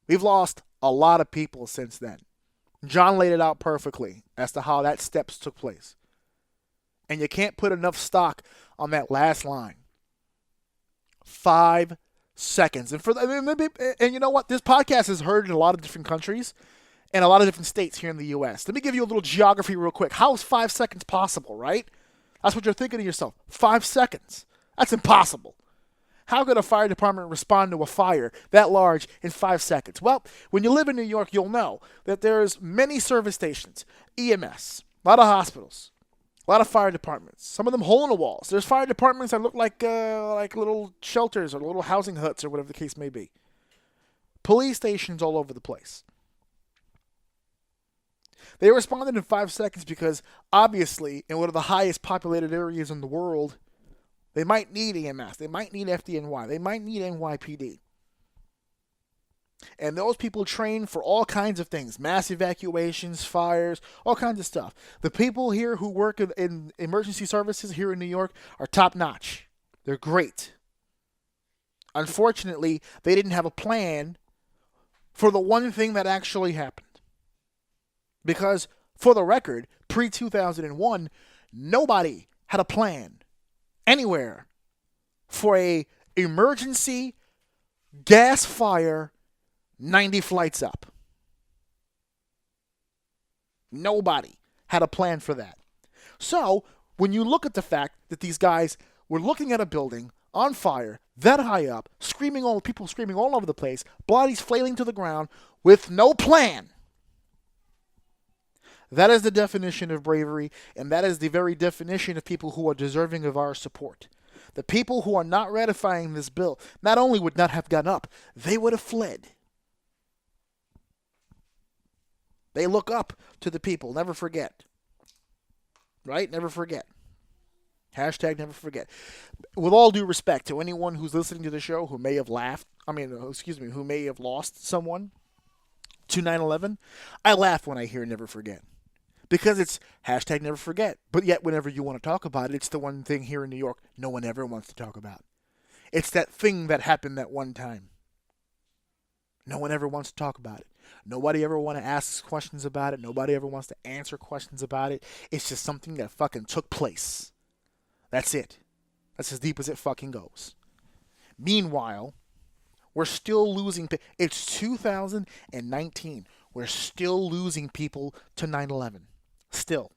We've lost a lot of people since then. John laid it out perfectly as to how that steps took place. And you can't put enough stock on that last line. 5 seconds. And you know what? This podcast is heard in a lot of different countries and a lot of different states here in the U.S. Let me give you a little geography real quick. How is 5 seconds possible, right? That's what you're thinking to yourself. 5 seconds. That's impossible. How could a fire department respond to a fire that large in 5 seconds? Well, when you live in New York, you'll know that there's many service stations, EMS, a lot of hospitals, a lot of fire departments, some of them hole in the walls. There's fire departments that look like little shelters or little housing huts or whatever the case may be. Police stations all over the place. They responded in 5 seconds because, obviously, in one of the highest populated areas in the world, they might need EMS. They might need FDNY. They might need NYPD. And those people train for all kinds of things. Mass evacuations, fires, all kinds of stuff. The people here who work in emergency services here in New York are top-notch. They're great. Unfortunately, they didn't have a plan for the one thing that actually happened. Because, for the record, pre-2001, nobody had a plan anywhere for a emergency gas fire 90 flights up. Nobody had a plan for that. So, when you look at the fact that these guys were looking at a building on fire, that high up, people screaming all over the place, bodies flailing to the ground, with no plan, that is the definition of bravery, and that is the very definition of people who are deserving of our support. The people who are not ratifying this bill not only would not have gone up, they would have fled. They look up to the people. Never forget. Right? Never forget. Hashtag never forget. With all due respect to anyone who's listening to the show who may have who may have lost someone to 9/11, I laugh when I hear never forget. Because it's hashtag never forget. But yet, whenever you want to talk about it, it's the one thing here in New York no one ever wants to talk about. It's that thing that happened that one time. No one ever wants to talk about it. Nobody ever wants to ask questions about it. Nobody ever wants to answer questions about it. It's just something that fucking took place. That's it. That's as deep as it fucking goes. Meanwhile, we're still losing. It's 2019. We're still losing people to 9/11. Still.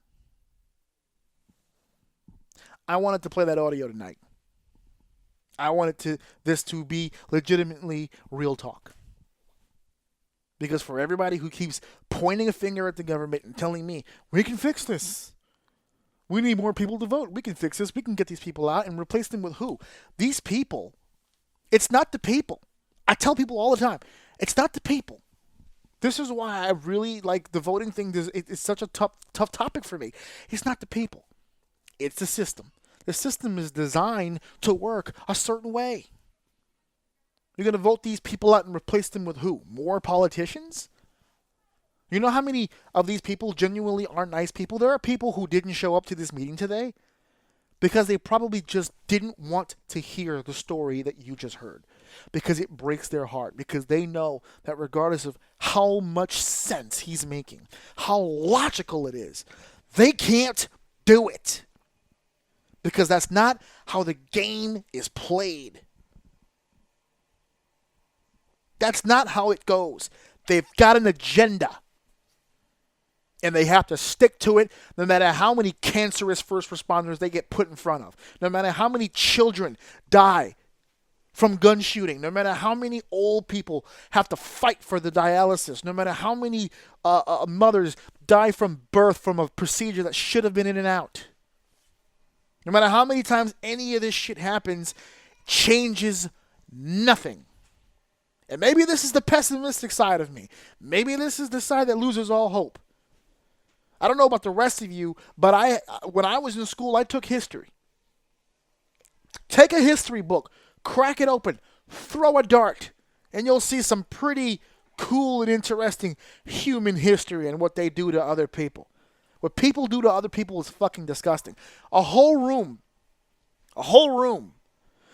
I wanted to play that audio tonight. I wanted this to be legitimately real talk. Because for everybody who keeps pointing a finger at the government and telling me, we can fix this. We need more people to vote. We can fix this. We can get these people out and replace them with who? These people. It's not the people. I tell people all the time, it's not the people. This is why I really like the voting thing. It's such a tough topic for me. It's not the people. It's the system. The system is designed to work a certain way. You're going to vote these people out and replace them with who? More politicians? You know how many of these people genuinely are nice people? There are people who didn't show up to this meeting today because they probably just didn't want to hear the story that you just heard, because it breaks their heart, because they know that regardless of how much sense he's making, how logical it is, they can't do it, because that's not how the game is played. That's not how it goes. They've got an agenda, and they have to stick to it no matter how many cancerous first responders they get put in front of, no matter how many children die from gun shooting, no matter how many old people have to fight for the dialysis, no matter how many mothers die from birth from a procedure that should have been in and out. No matter how many times any of this shit happens, changes nothing. And maybe this is the pessimistic side of me. Maybe this is the side that loses all hope. I don't know about the rest of you, but when I was in school, I took history. Take a history book, crack it open, throw a dart, and you'll see some pretty cool and interesting human history and what they do to other people. What people do to other people is fucking disgusting. A whole room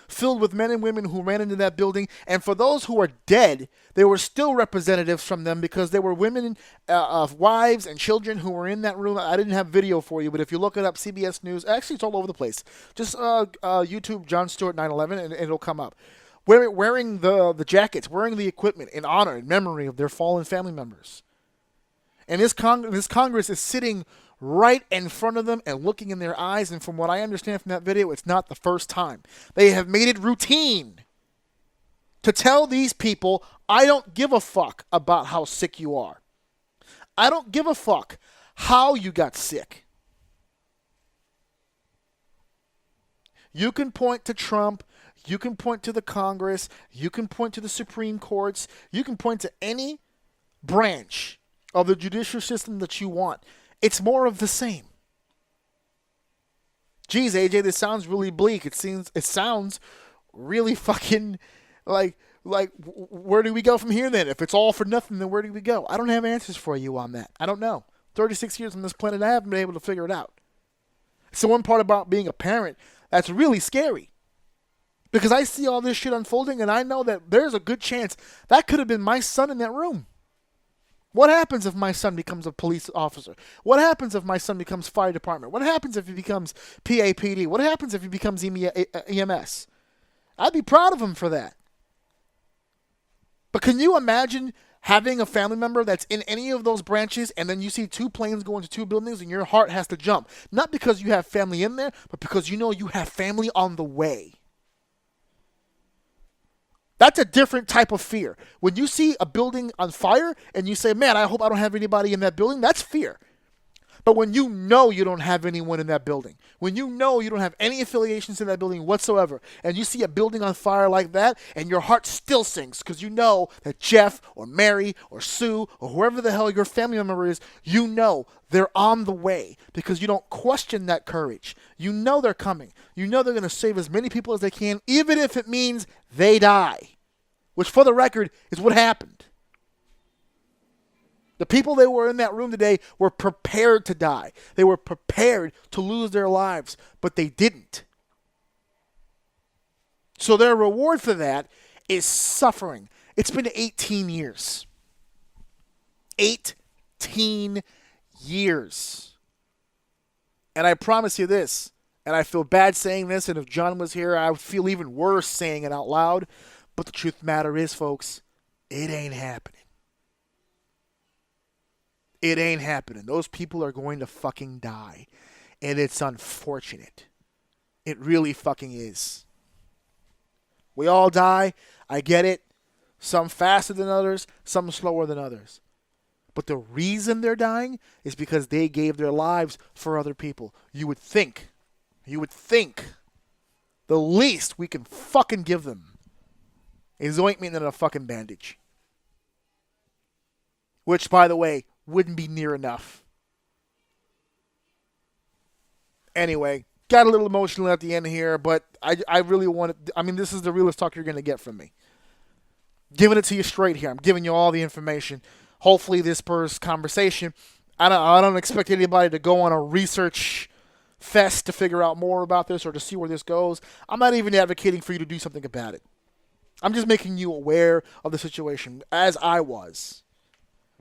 filled with men and women who ran into that building, and for those who are dead, there were still representatives from them, because there were women, wives and children who were in that room. I didn't have video for you, but if you look it up, CBS News, actually it's all over the place. Just YouTube Jon Stewart 9/11 and it'll come up. Wearing the jackets, wearing the equipment in honor and memory of their fallen family members. And this Congress is sitting right in front of them and looking in their eyes, and from what I understand from that video, it's not the first time. They have made it routine to tell these people, I don't give a fuck about how sick you are. I don't give a fuck how you got sick. You can point to Trump, you can point to the Congress, you can point to the Supreme Courts, you can point to any branch of the judicial system that you want. It's more of the same. Geez, AJ, this sounds really bleak. It sounds really fucking like where do we go from here then? If it's all for nothing, then where do we go? I don't have answers for you on that. I don't know. 36 years on this planet, I haven't been able to figure it out. It's the one part about being a parent that's really scary, because I see all this shit unfolding, and I know that there's a good chance that could have been my son in that room. What happens if my son becomes a police officer? What happens if my son becomes fire department? What happens if he becomes PAPD? What happens if he becomes EMS? I'd be proud of him for that. But can you imagine having a family member that's in any of those branches, and then you see two planes go into two buildings and your heart has to jump? Not because you have family in there, but because you know you have family on the way. That's a different type of fear. When you see a building on fire and you say, man, I hope I don't have anybody in that building, that's fear. But when you know you don't have anyone in that building, when you know you don't have any affiliations in that building whatsoever, and you see a building on fire like that, and your heart still sinks because you know that Jeff or Mary or Sue or whoever the hell your family member is, you know they're on the way, because you don't question that courage. You know they're coming. You know they're going to save as many people as they can, even if it means they die, which for the record is what happened. The people that were in that room today were prepared to die. They were prepared to lose their lives, but they didn't. So their reward for that is suffering. It's been 18 years. 18 years. And I promise you this, and I feel bad saying this, and if John was here, I would feel even worse saying it out loud, but the truth of the matter is, folks, it ain't happening. It ain't happening. Those people are going to fucking die. And it's unfortunate. It really fucking is. We all die. I get it. Some faster than others. Some slower than others. But the reason they're dying is because they gave their lives for other people. You would think the least we can fucking give them is ointment and a fucking bandage. Which, by the way, wouldn't be near enough. Anyway, got a little emotional at the end here, but I really wanted... I mean, this is the realest talk you're going to get from me. Giving it to you straight here. I'm giving you all the information. Hopefully this spurs conversation. I don't expect anybody to go on a research fest to figure out more about this or to see where this goes. I'm not even advocating for you to do something about it. I'm just making you aware of the situation, as I was.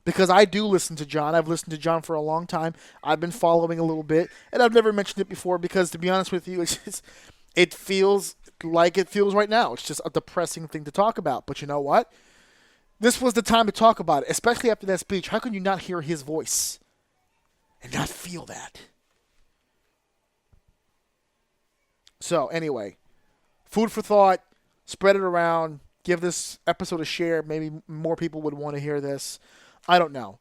Because I do listen to Jon. I've listened to Jon for a long time. I've been following a little bit, and I've never mentioned it before because, to be honest with you, it feels like it feels right now. It's just a depressing thing to talk about. But you know what? This was the time to talk about it, especially after that speech. How can you not hear his voice and not feel that? So, anyway, food for thought. Spread it around. Give this episode a share. Maybe more people would want to hear this. I don't know.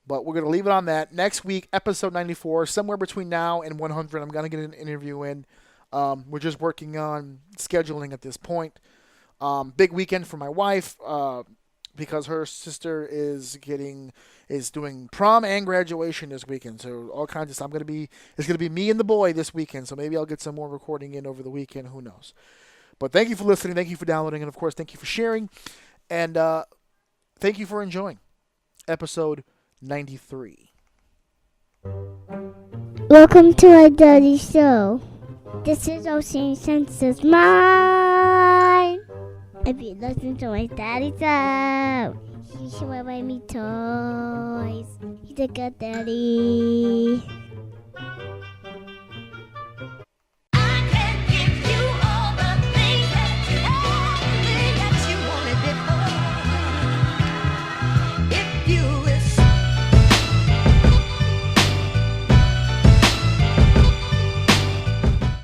But we're going to leave it on that. Next week, episode 94, somewhere between now and 100, I'm going to get an interview in. We're just working on scheduling at this point. Big weekend for my wife. Because her sister is doing prom and graduation this weekend, so all kinds of stuff. It's gonna be me and the boy this weekend, so maybe I'll get some more recording in over the weekend. Who knows? But thank you for listening, thank you for downloading, and of course, thank you for sharing, and thank you for enjoying episode 93. Welcome to our dirty show. This is Uncensored Mine. If you listen to my daddy's show, he should buy me toys. He's a good daddy.